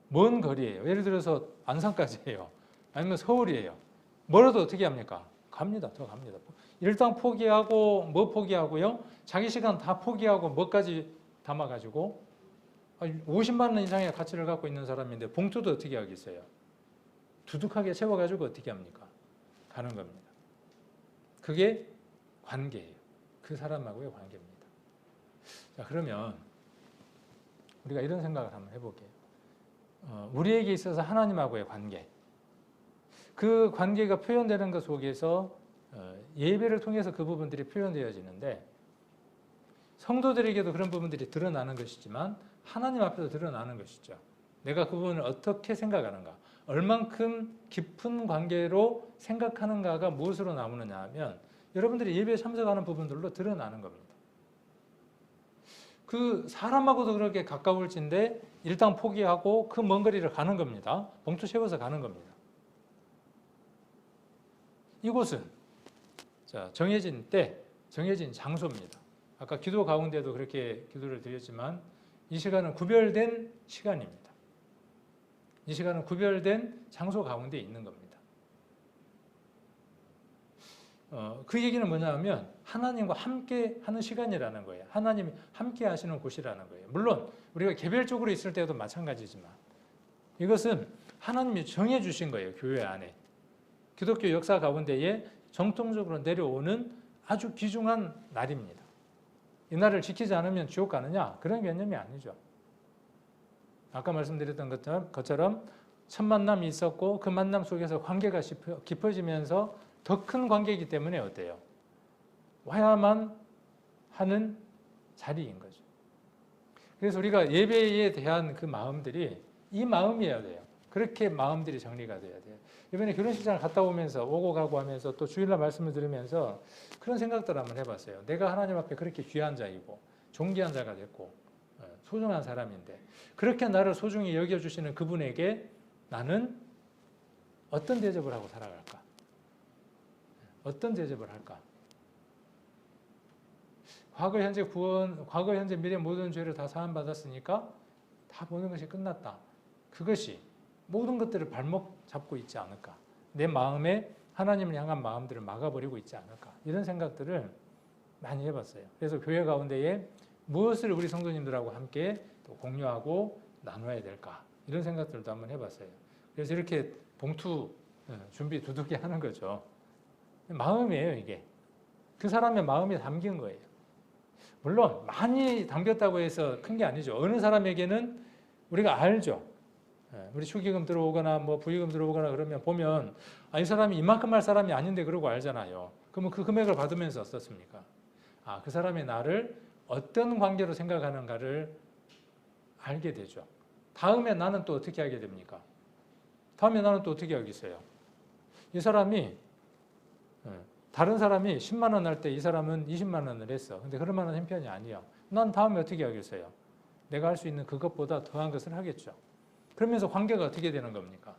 먼 거리예요. 예를 들어서 안산까지예요. 아니면 서울이에요. 멀어도 어떻게 합니까? 갑니다. 더 갑니다. 일단 포기하고 뭐 포기하고요? 자기 시간 다 포기하고 뭐까지 담아가지고 50만 원 이상의 가치를 갖고 있는 사람인데 봉투도 어떻게 하겠어요? 두둑하게 채워가지고 어떻게 합니까? 가는 겁니다. 그게 관계예요. 그 사람하고의 관계입니다. 자, 그러면 우리가 이런 생각을 한번 해볼게요. 우리에게 있어서 하나님하고의 관계, 그 관계가 표현되는 것 속에서 예배를 통해서 그 부분들이 표현되어지는데 성도들에게도 그런 부분들이 드러나는 것이지만 하나님 앞에서 드러나는 것이죠. 내가 그 부분을 어떻게 생각하는가, 얼만큼 깊은 관계로 생각하는가가 무엇으로 나오느냐 하면 여러분들이 예배에 참석하는 부분들로 드러나는 겁니다. 그 사람하고도 그렇게 가까울진데 일단 포기하고 그 먼 거리를 가는 겁니다. 봉투 채워서 가는 겁니다. 이곳은 정해진 때, 정해진 장소입니다. 아까 기도 가운데도 그렇게 기도를 드렸지만 이 시간은 구별된 시간입니다. 이 시간은 구별된 장소 가운데 있는 겁니다. 그 얘기는 뭐냐 하면 하나님과 함께 하는 시간이라는 거예요. 하나님이 함께 하시는 곳이라는 거예요. 물론 우리가 개별적으로 있을 때도 마찬가지지만 이것은 하나님이 정해주신 거예요. 교회 안에. 기독교 역사 가운데에 정통적으로 내려오는 아주 귀중한 날입니다. 이 날을 지키지 않으면 지옥 가느냐? 그런 개념이 아니죠. 아까 말씀드렸던 것처럼 첫 만남이 있었고 그 만남 속에서 관계가 깊어지면서 더 큰 관계이기 때문에 어때요? 와야만 하는 자리인 거죠. 그래서 우리가 예배에 대한 그 마음들이 이 마음이어야 돼요. 그렇게 마음들이 정리가 돼야 돼요. 이번에 결혼식장을 갔다 오면서 오고 가고 하면서 또 주일날 말씀을 들으면서 그런 생각들 한번 해봤어요. 내가 하나님 앞에 그렇게 귀한 자이고 존귀한 자가 됐고 소중한 사람인데 그렇게 나를 소중히 여겨주시는 그분에게 나는 어떤 대접을 하고 살아갈까? 어떤 대접을 할까? 과거, 현재 구원, 과거, 현재, 미래 모든 죄를 다 사함받았으니까 다 보는 것이 끝났다. 그것이 모든 것들을 발목 잡고 있지 않을까? 내 마음에 하나님을 향한 마음들을 막아버리고 있지 않을까? 이런 생각들을 많이 해봤어요. 그래서 교회 가운데에 무엇을 우리 성도님들하고 함께 또 공유하고 나눠야 될까? 이런 생각들도 한번 해봤어요. 그래서 이렇게 봉투 준비 두둑이 하는 거죠. 마음이에요, 이게. 그 사람의 마음이 담긴 거예요. 물론 많이 담겼다고 해서 큰 게 아니죠. 어느 사람에게는 우리가 알죠. 우리 축의금 들어오거나 뭐 부의금 들어오거나 그러면 보면 이 사람이 이만큼 할 사람이 아닌데 그러고 알잖아요. 그러면 그 금액을 받으면서 어떻습니까? 그 사람이 나를 어떤 관계로 생각하는가를 알게 되죠. 다음에 나는 또 어떻게 하게 됩니까? 다음에 나는 또 어떻게 하겠어요? 이 사람이 다른 사람이 10만 원 할 때 이 사람은 20만 원을 했어. 근데 그럴 만한 형편이 아니야. 난 다음에 어떻게 하겠어요? 내가 할 수 있는 그것보다 더한 것을 하겠죠. 그러면서 관계가 어떻게 되는 겁니까?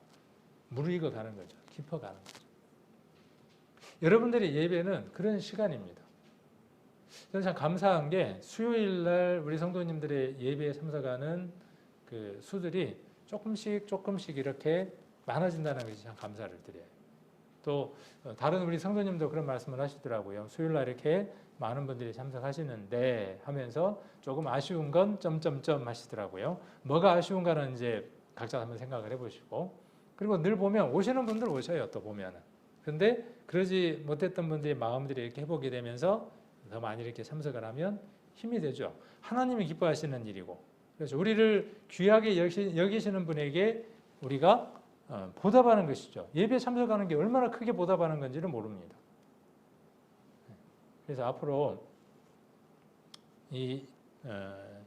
무르익어 가는 거죠. 깊어가는 거죠. 여러분들의 예배는 그런 시간입니다. 저는 참 감사한 게 수요일 날 우리 성도님들의 예배에 참석하는 그 수들이 조금씩 이렇게 많아진다는 것이 참 감사를 드려요. 또 다른 우리 성도님도 그런 말씀을 하시더라고요. 수요일 날 이렇게 많은 분들이 참석하시는데 하면서 조금 아쉬운 건 점점점 하시더라고요. 뭐가 아쉬운가는 이제 각자 한번 생각을 해보시고 그리고 늘 보면 오시는 분들 오셔요. 또 보면은. 근데 그러지 못했던 분들의 마음들이 이렇게 회복이 되면서 더 많이 이렇게 참석을 하면 힘이 되죠. 하나님이 기뻐하시는 일이고 그래서 우리를 귀하게 여기시는 분에게 우리가 보답하는 것이죠. 예배에 참석하는 게 얼마나 크게 보답하는 건지를 모릅니다. 그래서 앞으로 이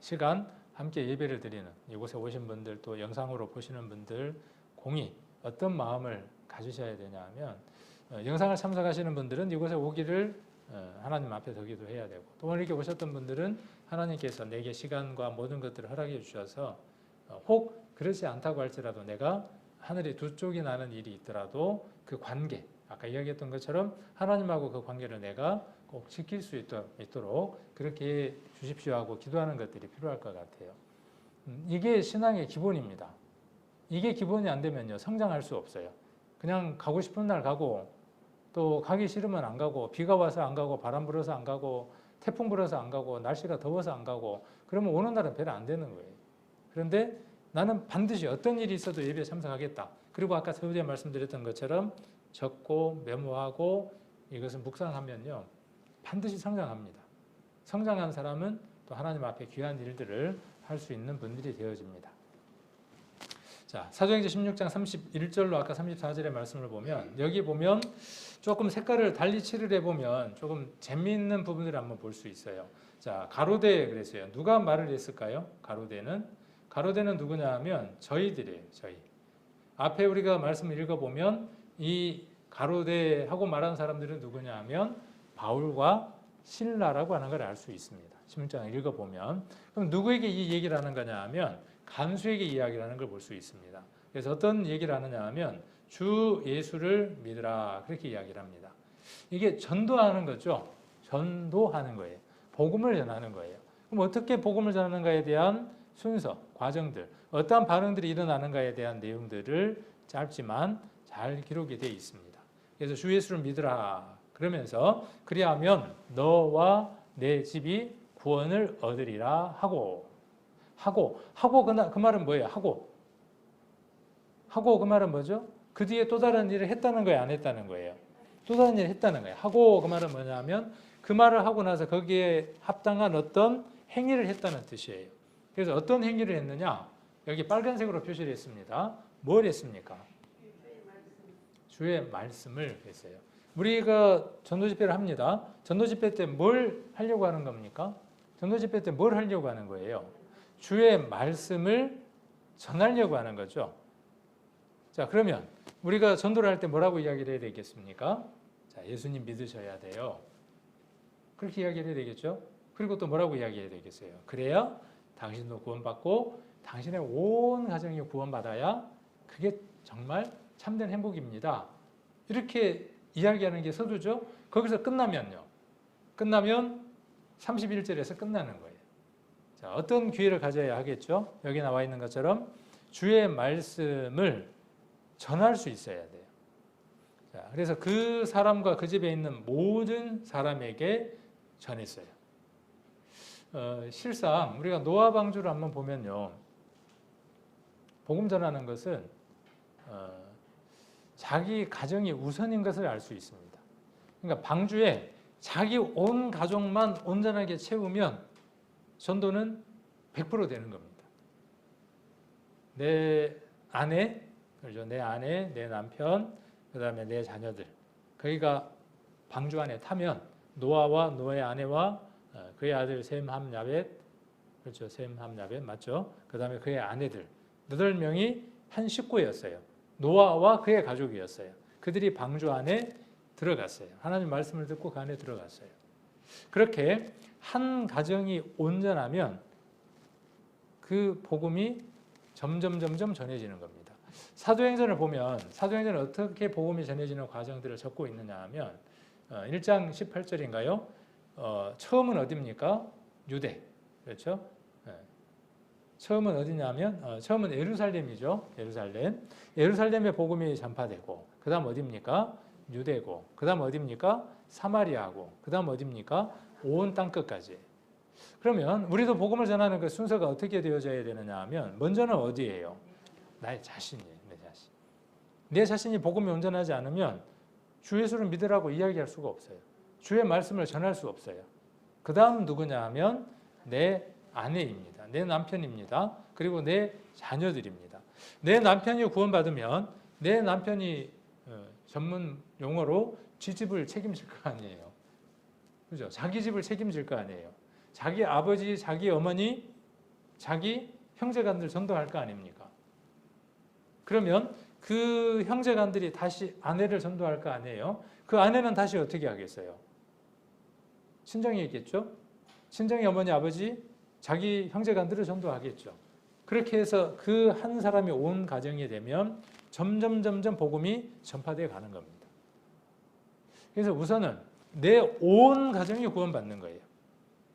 시간 함께 예배를 드리는 이곳에 오신 분들 또 영상으로 보시는 분들 공히 어떤 마음을 가지셔야 되냐 하면 영상을 참석하시는 분들은 이곳에 오기를 하나님 앞에서 기도해야 되고 또 오늘 이렇게 오셨던 분들은 하나님께서 내게 시간과 모든 것들을 허락해 주셔서 혹 그렇지 않다고 할지라도 내가 하늘이 두 쪽이 나는 일이 있더라도 그 관계 아까 이야기했던 것처럼 하나님하고 그 관계를 내가 꼭 지킬 수 있도록 그렇게 주십시오 하고 기도하는 것들이 필요할 것 같아요. 이게 신앙의 기본입니다. 이게 기본이 안 되면요 성장할 수 없어요. 그냥 가고 싶은 날 가고 또 가기 싫으면 안 가고 비가 와서 안 가고 바람 불어서 안 가고 태풍 불어서 안 가고 날씨가 더워서 안 가고 그러면 오는 날은 별로 안 되는 거예요. 그런데 나는 반드시 어떤 일이 있어도 예배에 참석하겠다. 그리고 아까 서두에 말씀드렸던 것처럼 적고 메모하고 이것을 묵상하면요. 반드시 성장합니다. 성장한 사람은 또 하나님 앞에 귀한 일들을 할 수 있는 분들이 되어집니다. 자, 사도행전 16장 31절로 아까 34절의 말씀을 보면 여기 보면 조금 색깔을 달리 칠을 해보면 조금 재미있는 부분들을 한번 볼 수 있어요. 자, 가로대 그랬어요. 누가 말을 했을까요? 가로대는 누구냐 하면 저희들이에요. 저희. 앞에 우리가 말씀을 읽어보면 이 가로대하고 말하는 사람들은 누구냐 하면 바울과 실라라고 하는 걸 알 수 있습니다. 16장을 읽어보면. 그럼 누구에게 이 얘기를 하는 거냐 하면 간수에게 이야기를 하는 걸 볼 수 있습니다. 그래서 어떤 얘기를 하느냐 하면 주 예수를 믿으라 그렇게 이야기를 합니다. 이게 전도하는 거죠. 전도하는 거예요. 복음을 전하는 거예요. 그럼 어떻게 복음을 전하는가에 대한 순서, 과정들, 어떠한 반응들이 일어나는가에 대한 내용들을 짧지만 잘 기록이 되어 있습니다. 그래서 주 예수를 믿으라 그러면서 그리하면 너와 내 집이 구원을 얻으리라 하고 그 말은 뭐예요? 하고 그 말은 뭐죠? 그 뒤에 또 다른 일을 했다는 거예요? 안 했다는 거예요? 또 다른 일을 했다는 거예요. 하고 그 말은 뭐냐면 그 말을 하고 나서 거기에 합당한 어떤 행위를 했다는 뜻이에요. 그래서 어떤 행위를 했느냐? 여기 빨간색으로 표시를 했습니다. 뭘 했습니까? 주의 말씀을 했어요. 우리가 전도집회를 합니다. 전도집회 때 뭘 하려고 하는 겁니까? 전도집회 때 뭘 하려고 하는 거예요? 주의 말씀을 전하려고 하는 거죠. 자, 그러면 우리가 전도를 할 때 뭐라고 이야기를 해야 되겠습니까? 자, 예수님 믿으셔야 돼요. 그렇게 이야기를 해야 되겠죠? 그리고 또 뭐라고 이야기해야 되겠어요? 그래야 당신도 구원받고 당신의 온 가정이 구원받아야 그게 정말 참된 행복입니다. 이렇게 이야기하는 게 서두죠? 거기서 끝나면 31절에서 끝나는 거예요. 자, 어떤 기회를 가져야 하겠죠? 여기 나와 있는 것처럼 주의 말씀을 전할 수 있어야 돼요. 자, 그래서 그 사람과 그 집에 있는 모든 사람에게 전했어요. 실상 우리가 노아 방주를 한번 보면요. 복음 전하는 것은 자기 가정이 우선인 것을 알 수 있습니다. 그러니까 방주에 자기 온 가족만 온전하게 채우면 전도는 100% 되는 겁니다. 내 아내, 그렇죠? 내 아내, 내 남편, 그다음에 내 자녀들. 거기가 방주 안에 타면 노아와 노아의 아내와 그의 아들 셈, 함, 야벳, 그렇죠? 셈, 함, 야벳 맞죠? 그다음에 그의 아내들 8명이 한 식구였어요. 노아와 그의 가족이었어요. 그들이 방주 안에 들어갔어요. 하나님 말씀을 듣고 그 안에 들어갔어요. 그렇게 한 가정이 온전하면 그 복음이 점점 전해지는 겁니다. 사도행전을 보면 사도행전은 어떻게 복음이 전해지는 과정들을 적고 있느냐 하면 1장 18절인가요? 처음은 어디입니까? 유대. 그렇죠? 처음은 어디냐면 처음은 예루살렘이죠. 예루살렘의 복음이 전파되고 그다음 어디입니까? 유대고 그다음 어디입니까? 사마리아고 그다음 어디입니까? 온 땅끝까지. 그러면 우리도 복음을 전하는 그 순서가 어떻게 되어져야 되느냐 하면 먼저는 어디예요? 나의 자신이에요. 내 자신이 복음이 온전하지 않으면 주 예수를 믿으라고 이야기할 수가 없어요. 주의 말씀을 전할 수 없어요. 그 다음 누구냐 하면 내 아내입니다. 내 남편입니다. 그리고 내 자녀들입니다. 내 남편이 구원받으면 내 남편이 전문 용어로 쥐집을 책임질 거 아니에요. 그죠? 자기 집을 책임질 거 아니에요. 자기 아버지, 자기 어머니, 자기 형제간들 전도할 거 아닙니까? 그러면 그 형제간들이 다시 아내를 전도할 거 아니에요? 그 아내는 다시 어떻게 하겠어요? 친정이 있겠죠? 친정의 어머니, 아버지, 자기 형제간들을 전도하겠죠. 그렇게 해서 그 한 사람이 온 가정이 되면 점점 복음이 전파되어 가는 겁니다. 그래서 우선은 내 온 가정이 구원받는 거예요.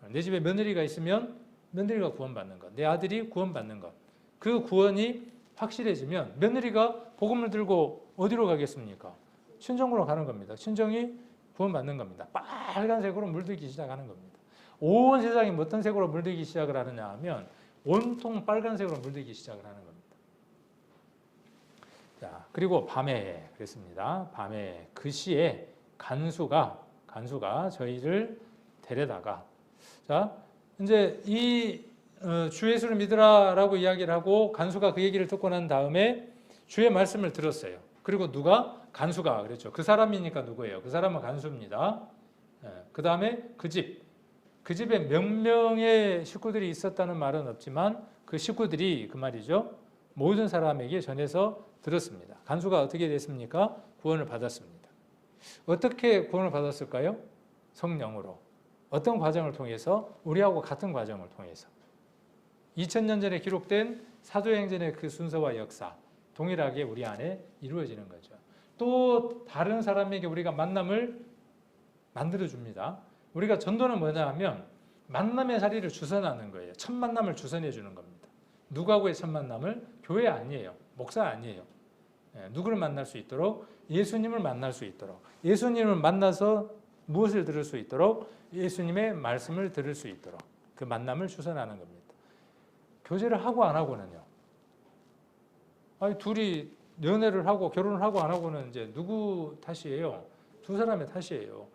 내 집에 며느리가 있으면 며느리가 구원받는 것, 내 아들이 구원받는 것. 그 구원이 확실해지면 며느리가 복음을 들고 어디로 가겠습니까? 친정으로 가는 겁니다. 친정이 구원받는 겁니다. 빨간색으로 물들기 시작하는 겁니다. 온 세상이 어떤 색으로 물들기 시작을 하느냐 하면 온통 빨간색으로 물들기 시작을 하는 겁니다. 자, 그리고 밤에 그랬습니다. 밤에 그 시에 간수가 저희를 데려다가, 자, 이제 이 주 예수를 믿으라라고 이야기를 하고 간수가 그 얘기를 듣고 난 다음에 주의 말씀을 들었어요. 그리고 누가? 간수가 그랬죠. 그 사람이니까 누구예요? 그 사람은 간수입니다. 그 다음에 그 집에 몇 명의 식구들이 있었다는 말은 없지만 그 식구들이 그 말이죠. 모든 사람에게 전해서 들었습니다. 간수가 어떻게 됐습니까? 구원을 받았습니다. 어떻게 구원을 받았을까요? 성령으로. 어떤 과정을 통해서? 우리하고 같은 과정을 통해서. 2000년 전에 기록된 사도행전의 그 순서와 역사, 동일하게 우리 안에 이루어지는 거죠. 또 다른 사람에게 우리가 만남을 만들어줍니다. 우리가 전도는 뭐냐 하면 만남의 자리를 주선하는 거예요. 첫 만남을 주선해 주는 겁니다. 누구하고의 첫 만남을? 교회 아니에요. 목사 아니에요. 누구를 만날 수 있도록? 예수님을 만날 수 있도록. 예수님을 만나서 무엇을 들을 수 있도록? 예수님의 말씀을 들을 수 있도록. 그 만남을 주선하는 겁니다. 교제를 하고 안 하고는요. 아니, 둘이 연애를 하고 결혼을 하고 안 하고는 이제 누구 탓이에요? 두 사람의 탓이에요.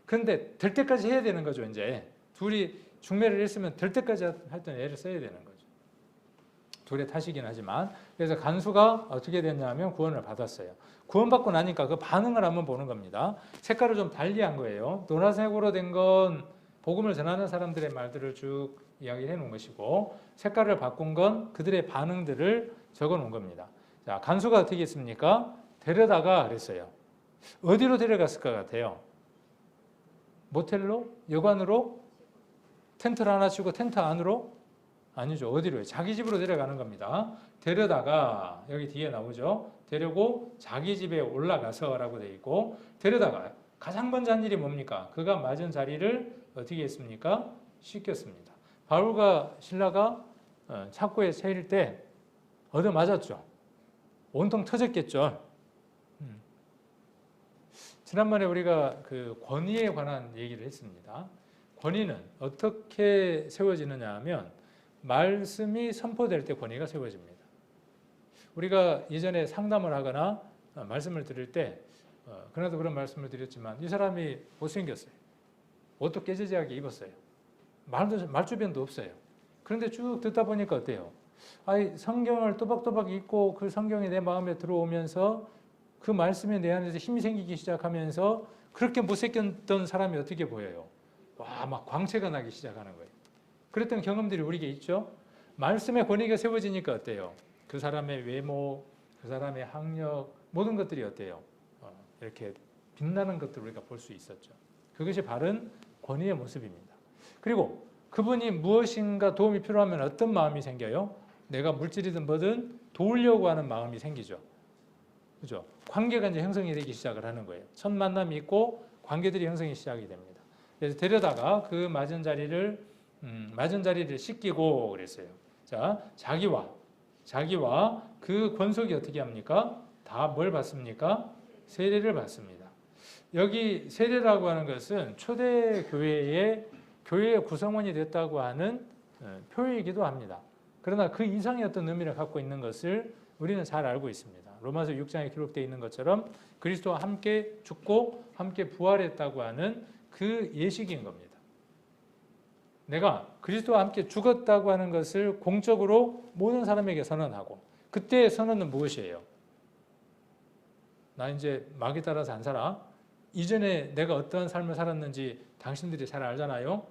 그런데 될 때까지 해야 되는 거죠. 이제 둘이 중매를 했으면 될 때까지 하여튼 애를 써야 되는 거죠. 둘의 탓이긴 하지만. 그래서 간수가 어떻게 됐냐면 구원을 받았어요. 구원받고 나니까 그 반응을 한번 보는 겁니다. 색깔을 좀 달리한 거예요. 노란색으로 된 건 복음을 전하는 사람들의 말들을 쭉 이야기해 놓은 것이고, 색깔을 바꾼 건 그들의 반응들을 적어 놓은 겁니다. 자, 간수가 어떻게 했습니까? 데려다가 그랬어요. 어디로 데려갔을 것 같아요? 모텔로? 여관으로? 텐트를 하나 치고 텐트 안으로? 아니죠. 어디로요? 자기 집으로 데려가는 겁니다. 데려다가, 여기 뒤에 나오죠. 데려고 자기 집에 올라가서라고 되어 있고, 데려다가 가장 먼저 한 일이 뭡니까? 그가 맞은 자리를 어떻게 했습니까? 씻겼습니다. 바울과 실라가 창고에 세일 때 얻어맞았죠. 온통 터졌겠죠. 지난번에 우리가 그 권위에 관한 얘기를 했습니다. 권위는 어떻게 세워지느냐 하면 말씀이 선포될 때 권위가 세워집니다. 우리가 예전에 상담을 하거나 말씀을 들을 때 그날도 그런 말씀을 드렸지만 이 사람이 못생겼어요. 옷도 깨지지하게 입었어요. 말주변도 없어요. 그런데 쭉 듣다 보니까 어때요? 아니, 성경을 또박또박 읽고 그 성경이 내 마음에 들어오면서 그 말씀이 내 안에서 힘이 생기기 시작하면서 그렇게 못생겼던 사람이 어떻게 보여요? 와, 막 광채가 나기 시작하는 거예요. 그랬던 경험들이 우리에게 있죠. 말씀의 권위가 세워지니까 어때요? 그 사람의 외모, 그 사람의 학력, 모든 것들이 어때요? 이렇게 빛나는 것들을 우리가 볼 수 있었죠. 그것이 바른 권위의 모습입니다. 그리고 그분이 무엇인가 도움이 필요하면 어떤 마음이 생겨요? 내가 물질이든 뭐든 도우려고 하는 마음이 생기죠. 그죠? 관계가 이제 형성이 되기 시작을 하는 거예요. 첫 만남이 있고 관계들이 형성이 시작이 됩니다. 그래서 데려다가 그 맞은 자리를 씻기고 그랬어요. 자, 자기와 그 권속이 어떻게 합니까? 다 뭘 받습니까? 세례를 받습니다. 여기 세례라고 하는 것은 초대 교회의 구성원이 됐다고 하는 표이기도 합니다. 그러나 그 이상의 어떤 의미를 갖고 있는 것을 우리는 잘 알고 있습니다. 로마서 6장에 기록되어 있는 것처럼 그리스도와 함께 죽고 함께 부활했다고 하는 그 예식인 겁니다. 내가 그리스도와 함께 죽었다고 하는 것을 공적으로 모든 사람에게 선언하고, 그때의 선언은 무엇이에요? 나 이제 마귀 따라서 안 살아. 이전에 내가 어떠한 삶을 살았는지 당신들이 잘 알잖아요.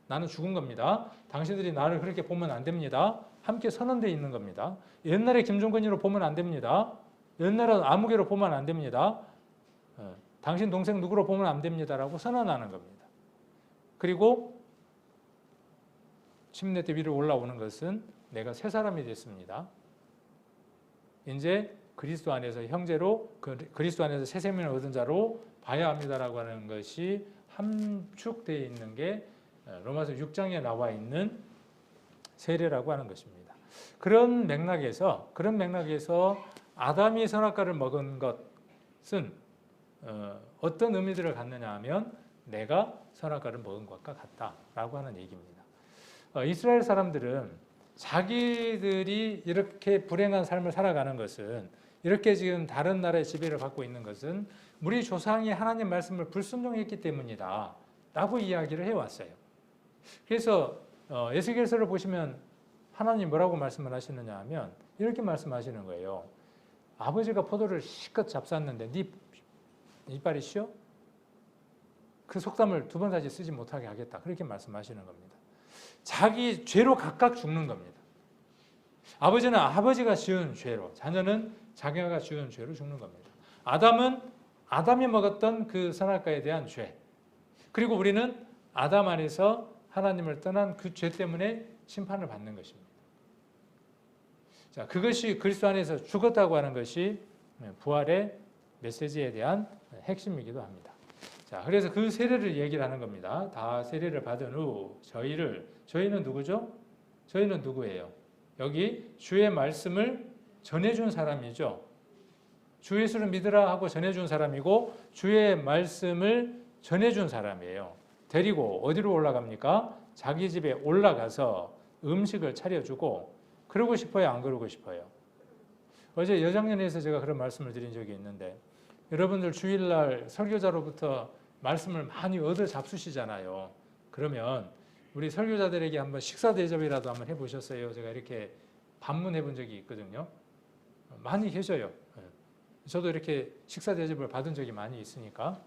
나는 죽은 겁니다. 당신들이 나를 그렇게 보면 안 됩니다. 함께 선언되어 있는 겁니다. 옛날에 김종건이로 보면 안 됩니다. 옛날에 아무개로 보면 안 됩니다. 당신 동생 누구로 보면 안 됩니다라고 선언하는 겁니다. 그리고 침례대 위로 올라오는 것은 내가 새 사람이 됐습니다. 이제 그리스도 안에서 형제로, 그리스도 안에서 새 생명을 얻은 자로 봐야 합니다라고 하는 것이 함축되어 있는 게 로마서 6장에 나와 있는 세례라고 하는 것입니다. 그런 맥락에서 아담이 선악과를 먹은 것은 어떤 의미들을 갖느냐 하면 내가 선악과를 먹은 것과 같다라고 하는 얘기입니다. 이스라엘 사람들은 자기들이 이렇게 불행한 삶을 살아가는 것은, 이렇게 지금 다른 나라의 지배를 받고 있는 것은 우리 조상이 하나님 말씀을 불순종했기 때문이다 라고 이야기를 해왔어요. 그래서 에스겔서를 보시면 하나님 뭐라고 말씀을 하시느냐 하면 이렇게 말씀하시는 거예요. 아버지가 포도를 실컷 잡쌌는데 네 이빨이 쉬어? 그 속담을 두 번 다시 쓰지 못하게 하겠다. 그렇게 말씀하시는 겁니다. 자기 죄로 각각 죽는 겁니다. 아버지는 아버지가 지은 죄로, 자녀는 자기가 지은 죄로 죽는 겁니다. 아담은 아담이 먹었던 그 선악과에 대한 죄, 그리고 우리는 아담 안에서 하나님을 떠난 그 죄 때문에 심판을 받는 것입니다. 자, 그것이 그리스도 안에서 죽었다고 하는 것이 부활의 메시지에 대한 핵심이기도 합니다. 자, 그래서 그 세례를 얘기를 하는 겁니다. 다 세례를 받은 후 저희는 누구죠? 저희는 누구예요? 여기 주의 말씀을 전해준 사람이죠. 주 예수를 믿으라 하고 전해준 사람이고 주의 말씀을 전해준 사람이에요. 데리고 어디로 올라갑니까? 자기 집에 올라가서 음식을 차려주고, 그러고 싶어요? 안 그러고 싶어요? 어제 여장년에서 제가 그런 말씀을 드린 적이 있는데, 여러분들 주일날 설교자로부터 말씀을 많이 얻어 잡수시잖아요. 그러면 우리 설교자들에게 한번 식사 대접이라도 한번 해보셨어요? 제가 이렇게 반문해 본 적이 있거든요. 많이 계셔요. 저도 이렇게 식사 대접을 받은 적이 많이 있으니까.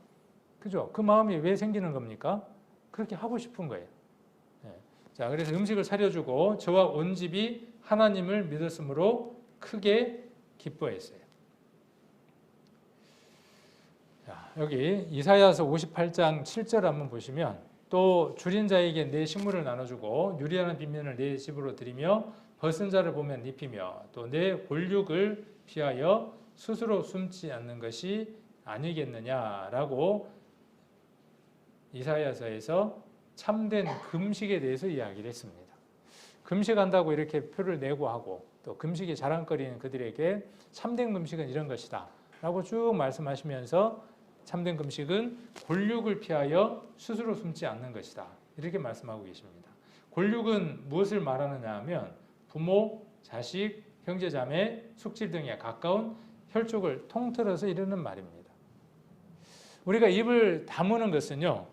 그죠? 그 마음이 왜 생기는 겁니까? 그렇게 하고 싶은 거예요. 자, 그래서 음식을 차려주고 저와 온 집이 하나님을 믿었으므로 크게 기뻐했어요. 자, 여기 이사야서 58장 7절 한번 보시면, 또 줄인 자에게 내 식물을 나눠주고 유리하는 빈면을 내 집으로 들이며 벗은 자를 보면 입히며 또 내 골육을 피하여 스스로 숨지 않는 것이 아니겠느냐라고 이사야서에서 참된 금식에 대해서 이야기를 했습니다. 금식한다고 이렇게 표를 내고 하고, 또 금식이 자랑거리는 그들에게 참된 금식은 이런 것이다 라고 쭉 말씀하시면서, 참된 금식은 골육을 피하여 스스로 숨지 않는 것이다 이렇게 말씀하고 계십니다. 골육은 무엇을 말하느냐 하면 부모, 자식, 형제, 자매, 숙질 등에 가까운 혈족을 통틀어서 이르는 말입니다. 우리가 입을 다무는 것은요,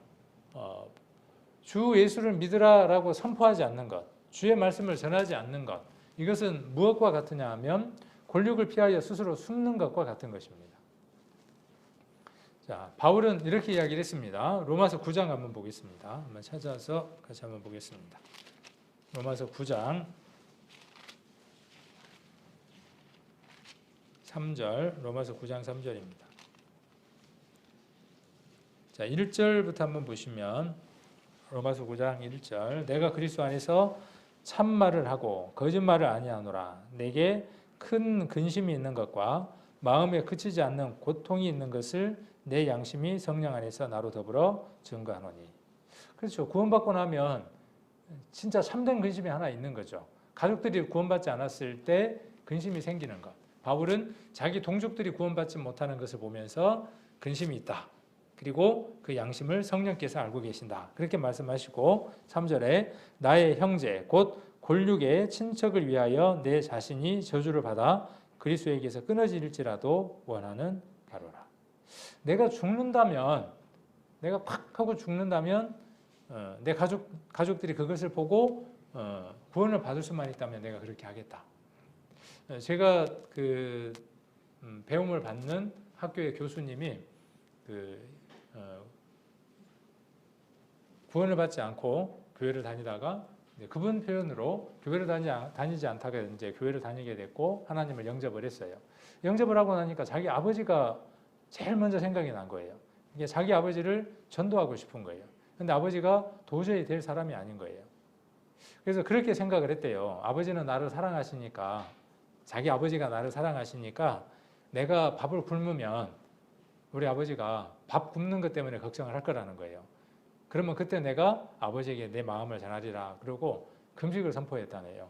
주 예수를 믿으라라고 선포하지 않는 것, 주의 말씀을 전하지 않는 것, 이것은 무엇과 같으냐 하면 골육을 피하여 스스로 숨는 것과 같은 것입니다. 자, 바울은 이렇게 이야기를 했습니다. 로마서 9장 한번 보겠습니다. 한번 찾아서 같이 한번 보겠습니다. 로마서 9장 3절, 로마서 9장 3절입니다. 자, 1절부터 한번 보시면, 로마서 9장 1절, 내가 그리스도 안에서 참말을 하고 거짓말을 아니하노라. 내게 큰 근심이 있는 것과 마음에 그치지 않는 고통이 있는 것을 내 양심이 성령 안에서 나로 더불어 증거하노니. 그렇죠. 구원받고 나면 진짜 참된 근심이 하나 있는 거죠. 가족들이 구원받지 않았을 때 근심이 생기는 것. 바울은 자기 동족들이 구원받지 못하는 것을 보면서 근심이 있다. 그리고 그 양심을 성령께서 알고 계신다. 그렇게 말씀하시고 3절에 나의 형제 곧 골육의 친척을 위하여 내 자신이 저주를 받아 그리스도에게서 끊어질지라도 원하는 바로라. 내가 죽는다면, 내가 팍 하고 죽는다면 내 가족들이 그것을 보고 구원을 받을 수만 있다면 내가 그렇게 하겠다. 제가 그 배움을 받는 학교의 교수님이 구원을 받지 않고 교회를 다니다가 그분 표현으로 교회를 다니지 않다가 이제 교회를 다니게 됐고 하나님을 영접을 했어요. 영접을 하고 나니까 자기 아버지가 제일 먼저 생각이 난 거예요. 이게 자기 아버지를 전도하고 싶은 거예요. 근데 아버지가 도저히 될 사람이 아닌 거예요. 그래서 그렇게 생각을 했대요. 아버지는 나를 사랑하시니까, 자기 아버지가 나를 사랑하시니까 내가 밥을 굶으면 우리 아버지가 밥 굶는 것 때문에 걱정을 할 거라는 거예요. 그러면 그때 내가 아버지에게 내 마음을 전하리라 그러고 금식을 선포했다네요.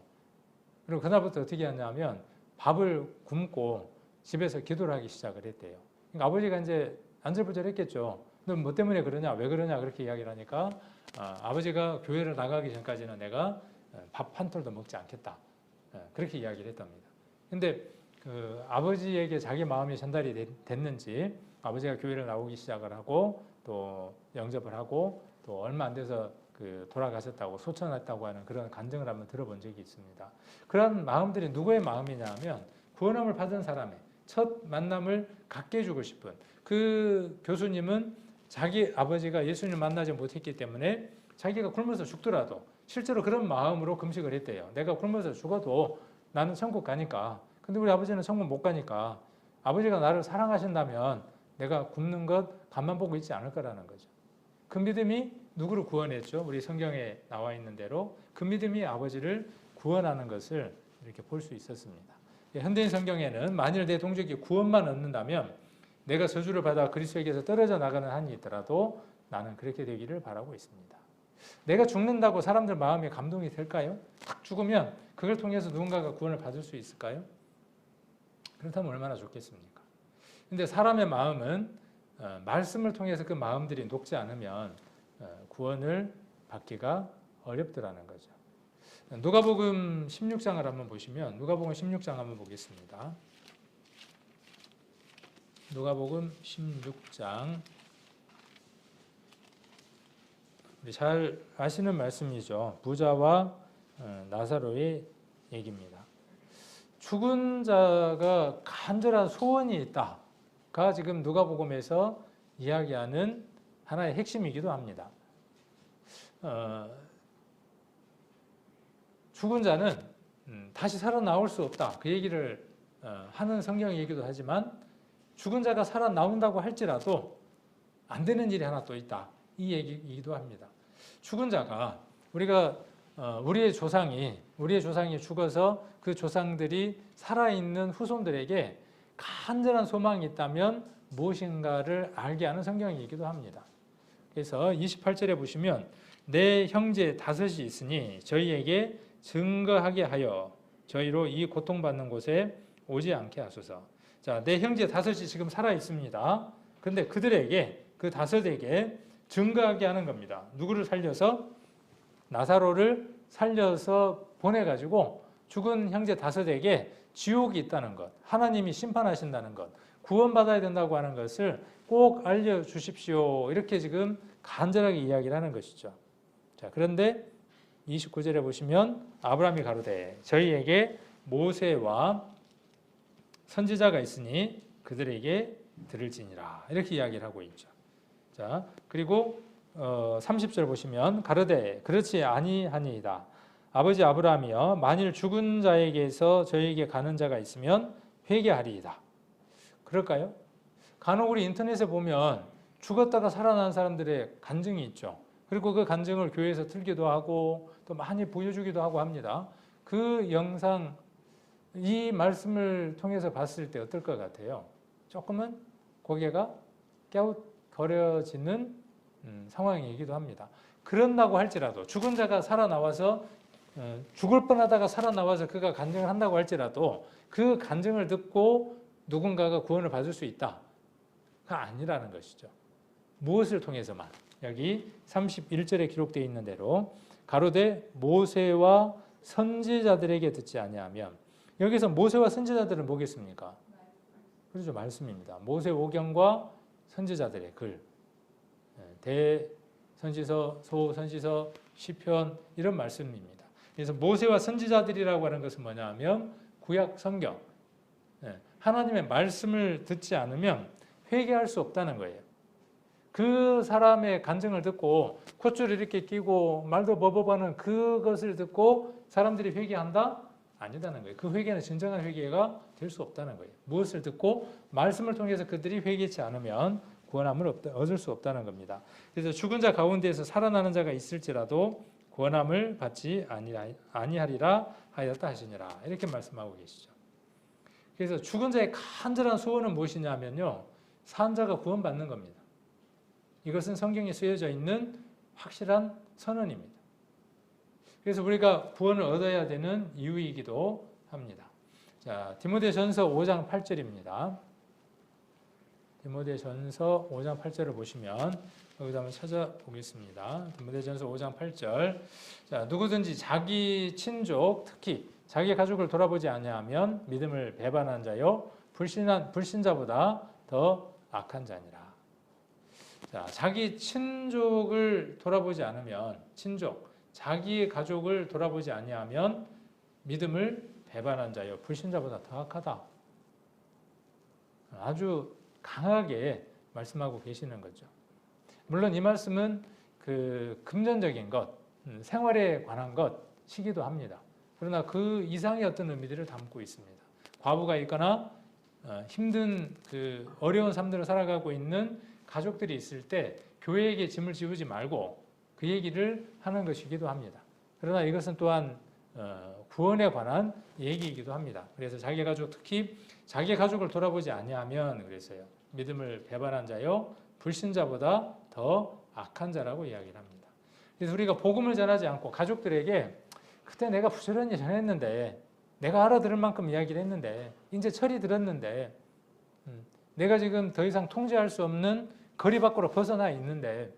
그리고 그날부터 어떻게 했냐면 밥을 굶고 집에서 기도를 하기 시작을 했대요. 그러니까 아버지가 이제 안절부절했겠죠. 너 뭐 때문에 그러냐, 왜 그러냐 그렇게 이야기를 하니까 아버지가 교회를 나가기 전까지는 내가 밥 한 톨도 먹지 않겠다. 그렇게 이야기를 했답니다. 근데 그 아버지에게 자기 마음이 전달이 됐는지 아버지가 교회를 나오기 시작을 하고 또 영접을 하고 또 얼마 안 돼서 그 돌아가셨다고 소천했다고 하는 그런 간증을 한번 들어본 적이 있습니다. 그런 마음들이 누구의 마음이냐면 구원함을 받은 사람의 첫 만남을 갖게 해주고 싶은 그 교수님은 자기 아버지가 예수님을 만나지 못했기 때문에 자기가 굶어서 죽더라도 실제로 그런 마음으로 금식을 했대요. 내가 굶어서 죽어도 나는 천국 가니까. 근데 우리 아버지는 천국 못 가니까 아버지가 나를 사랑하신다면 내가 굶는 것 간만 보고 있지 않을 거라는 거죠. 그 믿음이 누구를 구원했죠? 우리 성경에 나와 있는 대로 그 믿음이 아버지를 구원하는 것을 이렇게 볼 수 있었습니다. 현대인 성경에는 만일 내 동족이 구원만 얻는다면 내가 저주를 받아 그리스도에게서 떨어져 나가는 한이 있더라도 나는 그렇게 되기를 바라고 있습니다. 내가 죽는다고 사람들 마음에 감동이 될까요? 딱 죽으면 그걸 통해서 누군가가 구원을 받을 수 있을까요? 그렇다면 얼마나 좋겠습니까? 근데 사람의 마음은 말씀을 통해서 그 마음들이 녹지 않으면 구원을 받기가 어렵더라는 거죠. 누가복음 16장을 한번 보시면 누가복음 16장 한번 보겠습니다. 누가복음 16장 우리 잘 아시는 말씀이죠. 부자와 나사로의 얘기입니다. 죽은 자가 간절한 소원이 있다가 지금 누가복음에서 이야기하는 하나의 핵심이기도 합니다. 죽은 자는 다시 살아나올 수 없다. 그 얘기를 하는 성경 얘기도 하지만 죽은 자가 살아나온다고 할지라도 안 되는 일이 하나 또 있다. 이 얘기이기도 합니다. 죽은 자가 우리의 조상이 죽어서 그 조상들이 살아있는 후손들에게 간절한 소망이 있다면 무엇인가를 알게 하는 성경이기도 합니다. 그래서 28절에 보시면 내 형제 다섯이 있으니 저희에게 증거하게 하여 저희로 이 고통받는 곳에 오지 않게 하소서. 자, 내 형제 다섯이 지금 살아 있습니다. 그런데 그들에게 그 다섯에게 증거하게 하는 겁니다. 누구를 살려서? 나사로를 살려서 보내가지고 죽은 형제 다섯에게 지옥이 있다는 것, 하나님이 심판하신다는 것, 구원받아야 된다고 하는 것을 꼭 알려주십시오. 이렇게 지금 간절하게 이야기를 하는 것이죠. 자, 그런데 29절에 보시면 아브라함이 가로되 저희에게 모세와 선지자가 있으니 그들에게 들을지니라. 이렇게 이야기를 하고 있죠. 자, 그리고 30절 보시면 가로되 그렇지 아니하니이다. 아버지 아브라함이여 만일 죽은 자에게서 저에게 가는 자가 있으면 회개하리이다. 그럴까요? 간혹 우리 인터넷에 보면 죽었다가 살아난 사람들의 간증이 있죠. 그리고 그 간증을 교회에서 틀기도 하고 또 많이 보여주기도 하고 합니다. 그 영상, 이 말씀을 통해서 봤을 때 어떨 것 같아요? 조금은 고개가 갸웃거려지는 상황이기도 합니다. 그런다고 할지라도 죽은 자가 살아나와서 죽을 뻔하다가 살아나와서 그가 간증을 한다고 할지라도 그 간증을 듣고 누군가가 구원을 받을 수 있다가 아니라는 것이죠. 무엇을 통해서만? 여기 31절에 기록되어 있는 대로 가로되 모세와 선지자들에게 듣지 아니하면, 여기서 모세와 선지자들은 뭐겠습니까? 그렇죠, 말씀입니다. 모세오경과 선지자들의 글, 대선지서, 소선지서, 시편 이런 말씀입니다. 그래서 모세와 선지자들이라고 하는 것은 뭐냐 하면 구약 성경, 하나님의 말씀을 듣지 않으면 회개할 수 없다는 거예요. 그 사람의 간증을 듣고 콧줄을 이렇게 끼고 말도 버벅하는 그것을 듣고 사람들이 회개한다? 아니다는 거예요. 그 회개는 진정한 회개가 될 수 없다는 거예요. 무엇을 듣고 말씀을 통해서 그들이 회개치 않으면 구원함을 얻을 수 없다는 겁니다. 그래서 죽은 자 가운데에서 살아나는 자가 있을지라도 구원함을 받지 아니하리라 하였다 하시니라. 이렇게 말씀하고 계시죠. 그래서 죽은 자의 간절한 소원은 무엇이냐면요, 산 자가 구원받는 겁니다. 이것은 성경에 쓰여져 있는 확실한 선언입니다. 그래서 우리가 구원을 얻어야 되는 이유이기도 합니다. 자, 디모데전서 5장 8절입니다. 디모데전서 5장 8절을 보시면 여기서 한번 찾아보겠습니다. 디모데전서 5장 8절. 자, 누구든지 자기 친족, 특히 자기 가족을 돌아보지 아니하면 믿음을 배반한 자요 불신자보다 더 악한 자니라. 자, 자기 친족을 돌아보지 않으면 자기의 가족을 돌아보지 아니하면 믿음을 배반한 자요 불신자보다 더 악하다. 아주 강하게 말씀하고 계시는 거죠. 물론 이 말씀은 그 금전적인 것, 생활에 관한 것이기도 합니다. 그러나 그 이상의 어떤 의미들을 담고 있습니다. 과부가 있거나 힘든 그 어려운 삶들을 살아가고 있는 가족들이 있을 때 교회에게 짐을 지우지 말고 그 얘기를 하는 것이기도 합니다. 그러나 이것은 또한 구원에 관한 얘기이기도 합니다. 그래서 자기 가족, 특히 자기 가족을 돌아보지 아니하면 그래서요 믿음을 배반한 자요 불신자보다 더 악한 자라고 이야기를 합니다. 그래서 우리가 복음을 전하지 않고 가족들에게 그때 내가 부지런히 전했는데 내가 알아들을 만큼 이야기를 했는데 이제 철이 들었는데 내가 지금 더 이상 통제할 수 없는 거리 밖으로 벗어나 있는데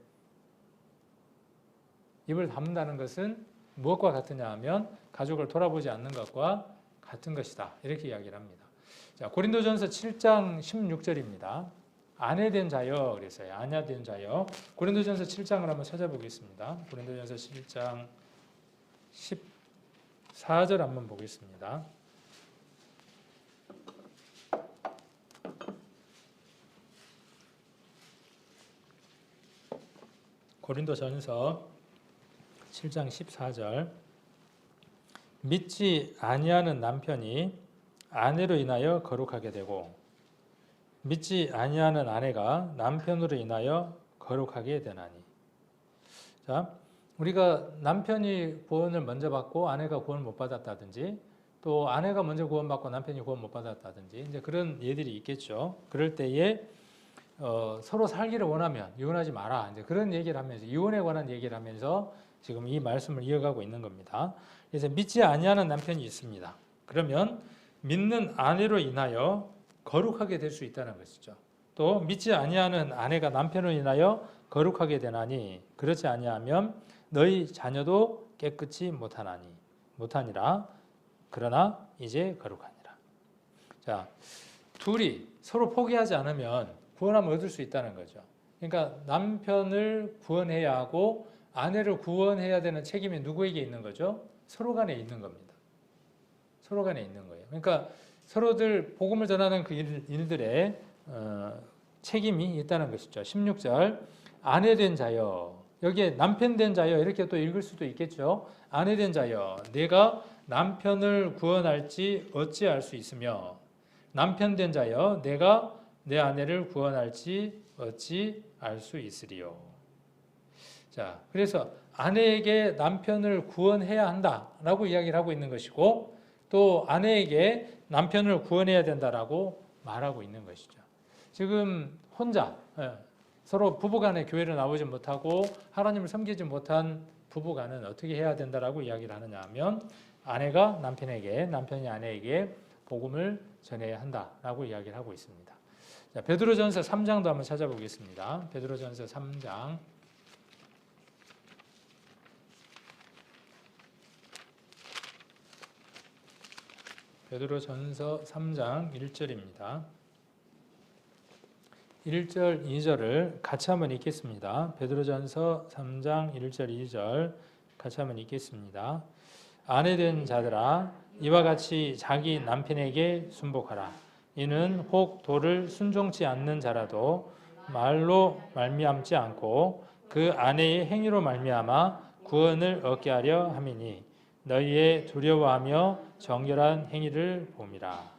입을 다문다는 것은 무엇과 같으냐 하면 가족을 돌아보지 않는 것과 같은 것이다. 이렇게 이야기를 합니다. 자, 고린도전서 7장 16절입니다. 아내된 자여 그래서요. 아내된 자여. 고린도전서 7장을 한번 찾아보겠습니다. 고린도전서 7장 14절 한번 보겠습니다. 고린도전서 7장 14절. 믿지 아니하는 남편이 아내로 인하여 거룩하게 되고 믿지 아니하는 아내가 남편으로 인하여 거룩하게 되나니. 자, 우리가 남편이 구원을 먼저 받고 아내가 구원을 못 받았다든지 또 아내가 먼저 구원받고 남편이 구원 못 받았다든지 이제 그런 예들이 있겠죠. 그럴 때에 서로 살기를 원하면 이혼하지 마라. 이제 그런 얘기를 하면서 이혼에 관한 얘기를 하면서 지금 이 말씀을 이어가고 있는 겁니다. 그래서 믿지 아니하는 남편이 있습니다. 그러면 믿는 아내로 인하여 거룩하게 될 수 있다는 것이죠. 또 믿지 아니하는 아내가 남편으로 인하여 거룩하게 되나니 그렇지 아니하면 너희 자녀도 깨끗이 못하니라. 그러나 이제 거룩하니라. 자, 둘이 서로 포기하지 않으면 구원함을 얻을 수 있다는 거죠. 그러니까 남편을 구원해야 하고 아내를 구원해야 되는 책임이 누구에게 있는 거죠? 서로 간에 있는 겁니다. 서로 간에 있는 거예요. 그러니까 서로들 복음을 전하는 그 일들에 책임이 있다는 것이죠. 16절 아내 된 자여, 여기에 남편 된 자여 이렇게 또 읽을 수도 있겠죠. 아내 된 자여, 내가 남편을 구원할지 어찌 알 수 있으며 남편 된 자여, 내가 내 아내를 구원할지 어찌 알 수 있으리요. 자, 그래서 아내에게 남편을 구원해야 한다라고 이야기를 하고 있는 것이고 또 아내에게 남편을 구원해야 된다라고 말하고 있는 것이죠. 지금 혼자 서로 부부간에 교회를 나오지 못하고 하나님을 섬기지 못한 부부간은 어떻게 해야 된다라고 이야기를 하느냐 하면 아내가 남편에게, 남편이 아내에게 복음을 전해야 한다라고 이야기를 하고 있습니다. 자, 베드로전서 3장도 한번 찾아보겠습니다. 베드로전서 3장. 베드로전서 3장 1절입니다. 1절, 2절을 같이 한번 읽겠습니다. 베드로전서 3장 1절, 2절 같이 한번 읽겠습니다. 아내된 자들아 이와 같이 자기 남편에게 순복하라. 이는 혹 도를 순종치 않는 자라도 말로 말미암지 않고 그 아내의 행위로 말미암아 구원을 얻게 하려 함이니 너희의 두려워하며 정결한 행위를 봄이라.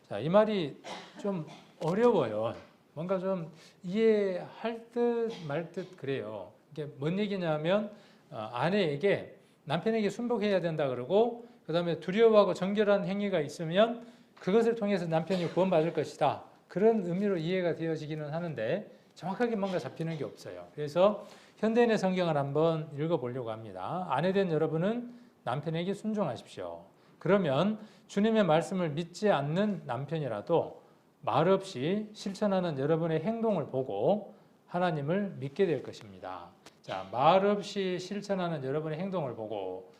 자, 이 말이 좀 어려워요. 뭔가 좀 이해할 듯 말 듯 그래요. 이게 뭔 얘기냐면 아내에게 남편에게 순복해야 된다 그러고 그다음에 두려워하고 정결한 행위가 있으면 그것을 통해서 남편이 구원받을 것이다. 그런 의미로 이해가 되어지기는 하는데 정확하게 뭔가 잡히는 게 없어요. 그래서 현대인의 성경을 한번 읽어보려고 합니다. 아내된 여러분은 남편에게 순종하십시오. 그러면 주님의 말씀을 믿지 않는 남편이라도 말없이 실천하는 여러분의 행동을 보고 하나님을 믿게 될 것입니다. 자, 말 없이 실천하는 여러분의 행동을 보고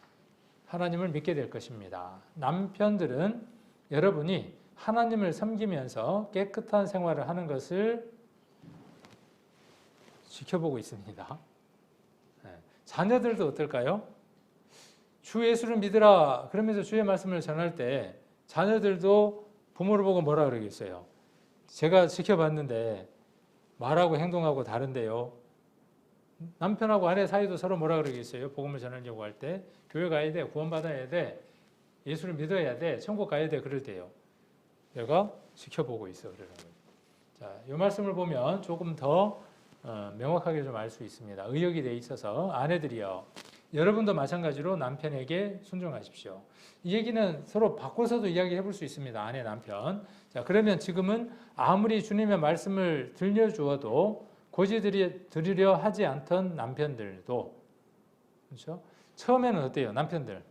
하나님을 믿게 될 것입니다. 남편들은 여러분이 하나님을 섬기면서 깨끗한 생활을 하는 것을 지켜보고 있습니다. 자녀들도 어떨까요? 주 예수를 믿으라 그러면서 주의 말씀을 전할 때 자녀들도 부모를 보고 뭐라 그러겠어요? 제가 지켜봤는데 말하고 행동하고 다른데요. 남편하고 아내 사이도 서로 뭐라 그러겠어요? 복음을 전하려고 할 때 교회 가야 돼, 구원받아야 돼, 예수를 믿어야 돼, 천국 가야 돼 그럴 때요. 내가 지켜보고 있어 그러는 거예요. 자, 이 말씀을 보면 조금 더 명확하게 좀 알 수 있습니다. 의역이 돼 있어서 아내들이요. 여러분도 마찬가지로 남편에게 순종하십시오. 이 얘기는 서로 바꿔서도 이야기해 볼 수 있습니다. 아내, 남편. 자, 그러면 지금은 아무리 주님의 말씀을 들려주어도 고지 들으려 하지 않던 남편들도, 그렇죠? 처음에는 어때요? 남편들.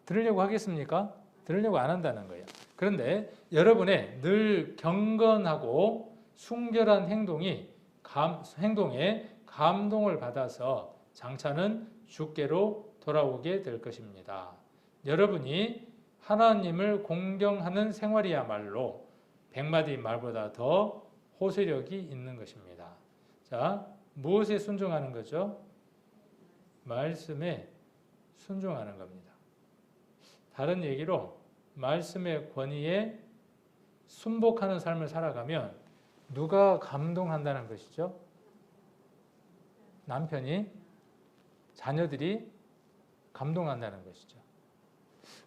들으려고 하겠습니까? 들으려고 안 한다는 거예요. 그런데 여러분의 늘 경건하고 순결한 행동에 감동을 받아서 장차는 주께로 돌아오게 될 것입니다. 여러분이 하나님을 공경하는 생활이야말로 100마디 말보다 더 호소력이 있는 것입니다. 자, 무엇에 순종하는 거죠? 말씀에 순종하는 겁니다. 다른 얘기로 말씀의 권위에 순복하는 삶을 살아가면 누가 감동한다는 것이죠? 남편이, 자녀들이 감동한다는 것이죠.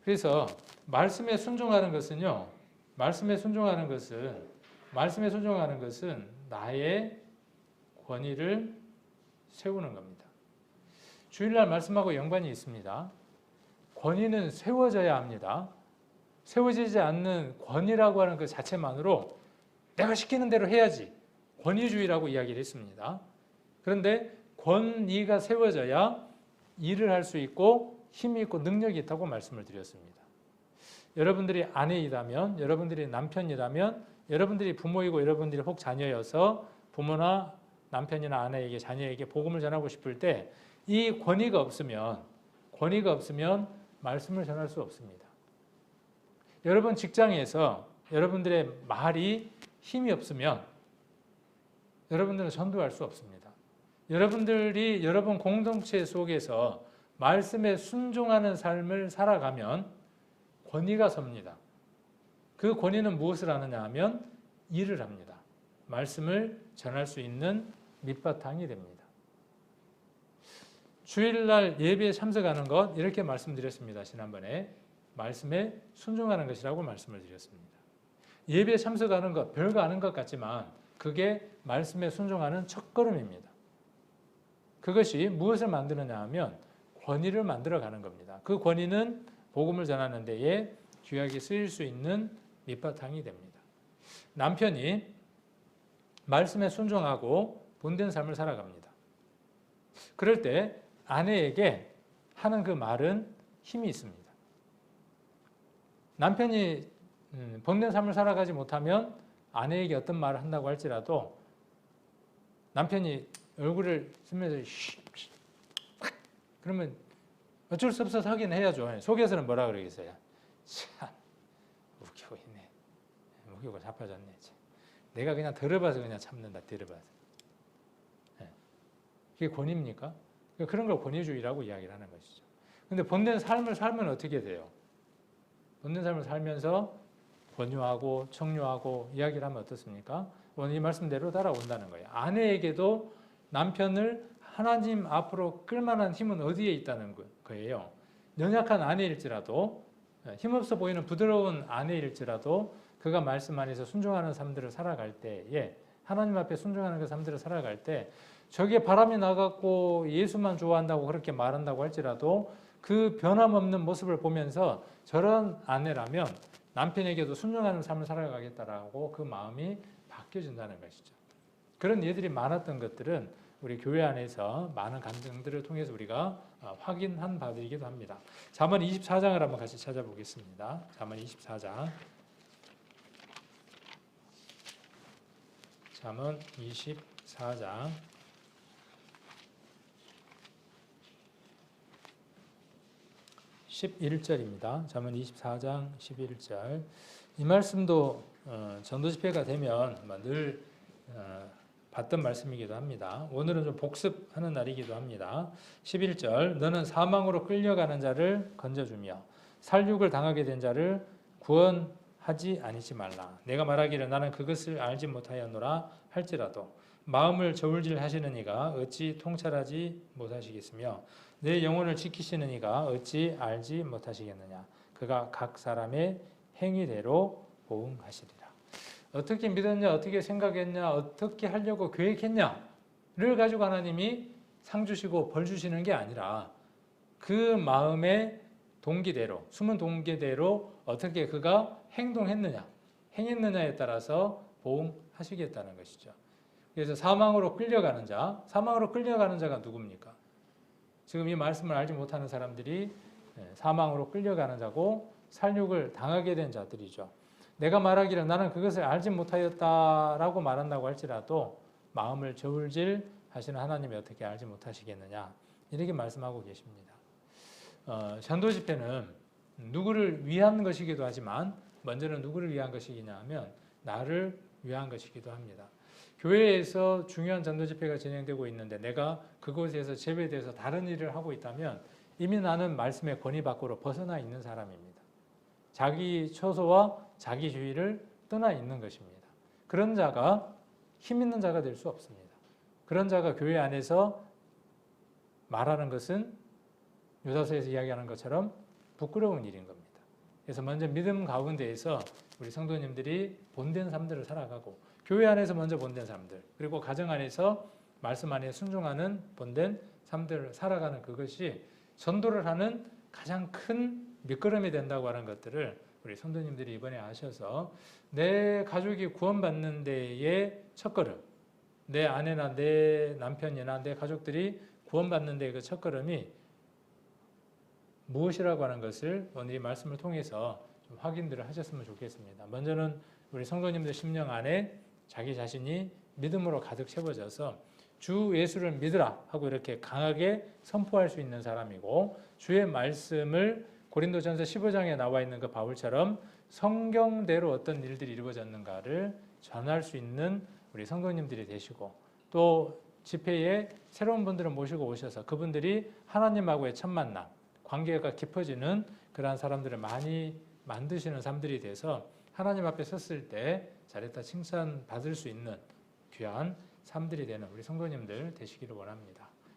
그래서 말씀에 순종하는 것은요, 말씀에 순종하는 것은 나의 권위를 세우는 겁니다. 주일날 말씀하고 연관이 있습니다. 권위는 세워져야 합니다. 세워지지 않는 권위라고 하는 그 자체만으로 내가 시키는 대로 해야지 권위주의라고 이야기를 했습니다. 그런데 권위가 세워져야 일을 할 수 있고 힘이 있고 능력이 있다고 말씀을 드렸습니다. 여러분들이 아내이라면, 여러분들이 남편이라면, 여러분들이 부모이고 여러분들이 혹 자녀여서 부모나 남편이나 아내에게, 자녀에게 복음을 전하고 싶을 때 이 권위가 없으면 말씀을 전할 수 없습니다. 여러분 직장에서 여러분들의 말이 힘이 없으면 여러분들은 전도할 수 없습니다. 여러분들이 여러분 공동체 속에서 말씀에 순종하는 삶을 살아가면 권위가 섭니다. 그 권위는 무엇을 하느냐 하면 일을 합니다. 말씀을 전할 수 있는 밑바탕이 됩니다. 주일날 예배에 참석하는 것 이렇게 말씀드렸습니다. 지난번에 말씀에 순종하는 것이라고 말씀을 드렸습니다. 예배에 참석하는 것 별거 아닌 것 같지만 그게 말씀에 순종하는 첫걸음입니다. 그것이 무엇을 만드느냐 하면 권위를 만들어가는 겁니다. 그 권위는 복음을 전하는 데에 귀하게 쓰일 수 있는 밑바탕이 됩니다. 남편이 말씀에 순종하고 본된 삶을 살아갑니다. 그럴 때 아내에게 하는 그 말은 힘이 있습니다. 남편이 본된 삶을 살아가지 못하면 아내에게 어떤 말을 한다고 할지라도 남편이 얼굴을 쓰면서 그러면 어쩔 수 없어서 하긴 해야죠. 속에서는 뭐라 그러겠어요? 참 웃기고 있네. 웃기고 자빠졌네. 내가 그냥 들어봐서 그냥 참는다. 들어봐서. 그게 권위입니까? 그런 걸 권위주의라고 이야기를 하는 것이죠. 그런데 본된 삶을 살면 어떻게 돼요? 본된 삶을 살면서 권유하고 청유하고 이야기를 하면 어떻습니까? 오늘 이 말씀대로 따라온다는 거예요. 아내에게도 남편을 하나님 앞으로 끌만한 힘은 어디에 있다는 거예요. 연약한 아내일지라도 힘없어 보이는 부드러운 아내일지라도 그가 말씀 안에서 순종하는 삶들을 살아갈 때에 하나님 앞에 순종하는 그 삶들을 살아갈 때 저게 바람이 나갖고 예수만 좋아한다고 그렇게 말한다고 할지라도 그 변함없는 모습을 보면서 저런 아내라면 남편에게도 순종하는 삶을 살아가겠다라고 그 마음이 바뀌어진다는 것이죠. 그런 예들이 많았던 것들은 우리 교회 안에서 많은 간증들을 통해서 우리가 확인한 바들이기도 합니다. 잠언 24장을 한번 같이 찾아보겠습니다. 잠언 24장. 잠언 24장. 24장 11절입니다. 잠언 24장 11절. 이 말씀도 전도집회가 되면 늘 봤던 말씀이기도 합니다. 오늘은 좀 복습하는 날이기도 합니다. 11절. 너는 사망으로 끌려가는 자를 건져주며 살육을 당하게 된 자를 구원하지 아니지 말라. 내가 말하기를 나는 그것을 알지 못하였노라 할지라도 마음을 저울질 하시는 이가 어찌 통찰하지 못하시겠으며 내 영혼을 지키시는 이가 어찌 알지 못하시겠느냐. 그가 각 사람의 행위대로 보응하시리라. 어떻게 믿었냐, 어떻게 생각했냐, 어떻게 하려고 계획했냐를 가지고 하나님이 상 주시고 벌 주시는 게 아니라 그 마음의 동기대로, 숨은 동기대로 어떻게 그가 행했느냐에 따라서 보응하시겠다는 것이죠. 그래서 사망으로 끌려가는 자가 누굽니까? 지금 이 말씀을 알지 못하는 사람들이 사망으로 끌려가는 자고 살육을 당하게 된 자들이죠. 내가 말하기를 나는 그것을 알지 못하였다라고 말한다고 할지라도 마음을 저울질 하시는 하나님이 어떻게 알지 못하시겠느냐 이렇게 말씀하고 계십니다. 전도 집회는 누구를 위한 것이기도 하지만 먼저는 누구를 위한 것이냐 하면 나를 위한 것이기도 합니다. 교회에서 중요한 전도 집회가 진행되고 있는데 내가 그곳에서 제외돼서 다른 일을 하고 있다면 이미 나는 말씀의 권위 밖으로 벗어나 있는 사람입니다. 자기 처소와 자기 주의를 떠나 있는 것입니다. 그런 자가 힘 있는 자가 될 수 없습니다. 그런 자가 교회 안에서 말하는 것은 요다서에서 이야기하는 것처럼 부끄러운 일인 겁니다. 그래서 먼저 믿음 가운데에서 우리 성도님들이 본된 삶들을 살아가고 교회 안에서 먼저 본된 삶들 그리고 가정 안에서 말씀 안에 순종하는 본된 삶들을 살아가는 그것이 전도를 하는 가장 큰 밑거름이 된다고 하는 것들을 우리 성도님들이 이번에 아셔서 내 가족이 구원받는 데의 첫걸음, 내 아내나 내 남편이나 내 가족들이 구원받는 데의 그 첫걸음이 무엇이라고 하는 것을 오늘 이 말씀을 통해서 좀 확인들을 하셨으면 좋겠습니다. 먼저는 우리 성도님들 심령 안에 자기 자신이 믿음으로 가득 채워져서 주 예수를 믿으라 하고 이렇게 강하게 선포할 수 있는 사람이고 주의 말씀을 고린도전서 15장에 나와 있는 그 바울처럼 성경대로 어떤 일들이 이루어졌는가를 전할 수 있는 우리 성도님들이 되시고 또 집회에 새로운 분들을 모시고 오셔서 그분들이 하나님하고의 첫 만남, 관계가 깊어지는 그러한 사람들을 많이 만드시는 삶들이 돼서 하나님 앞에 섰을 때 잘했다 칭찬받을 수 있는 귀한 삶들이 되는 우리 성도님들 되시기를 원합니다.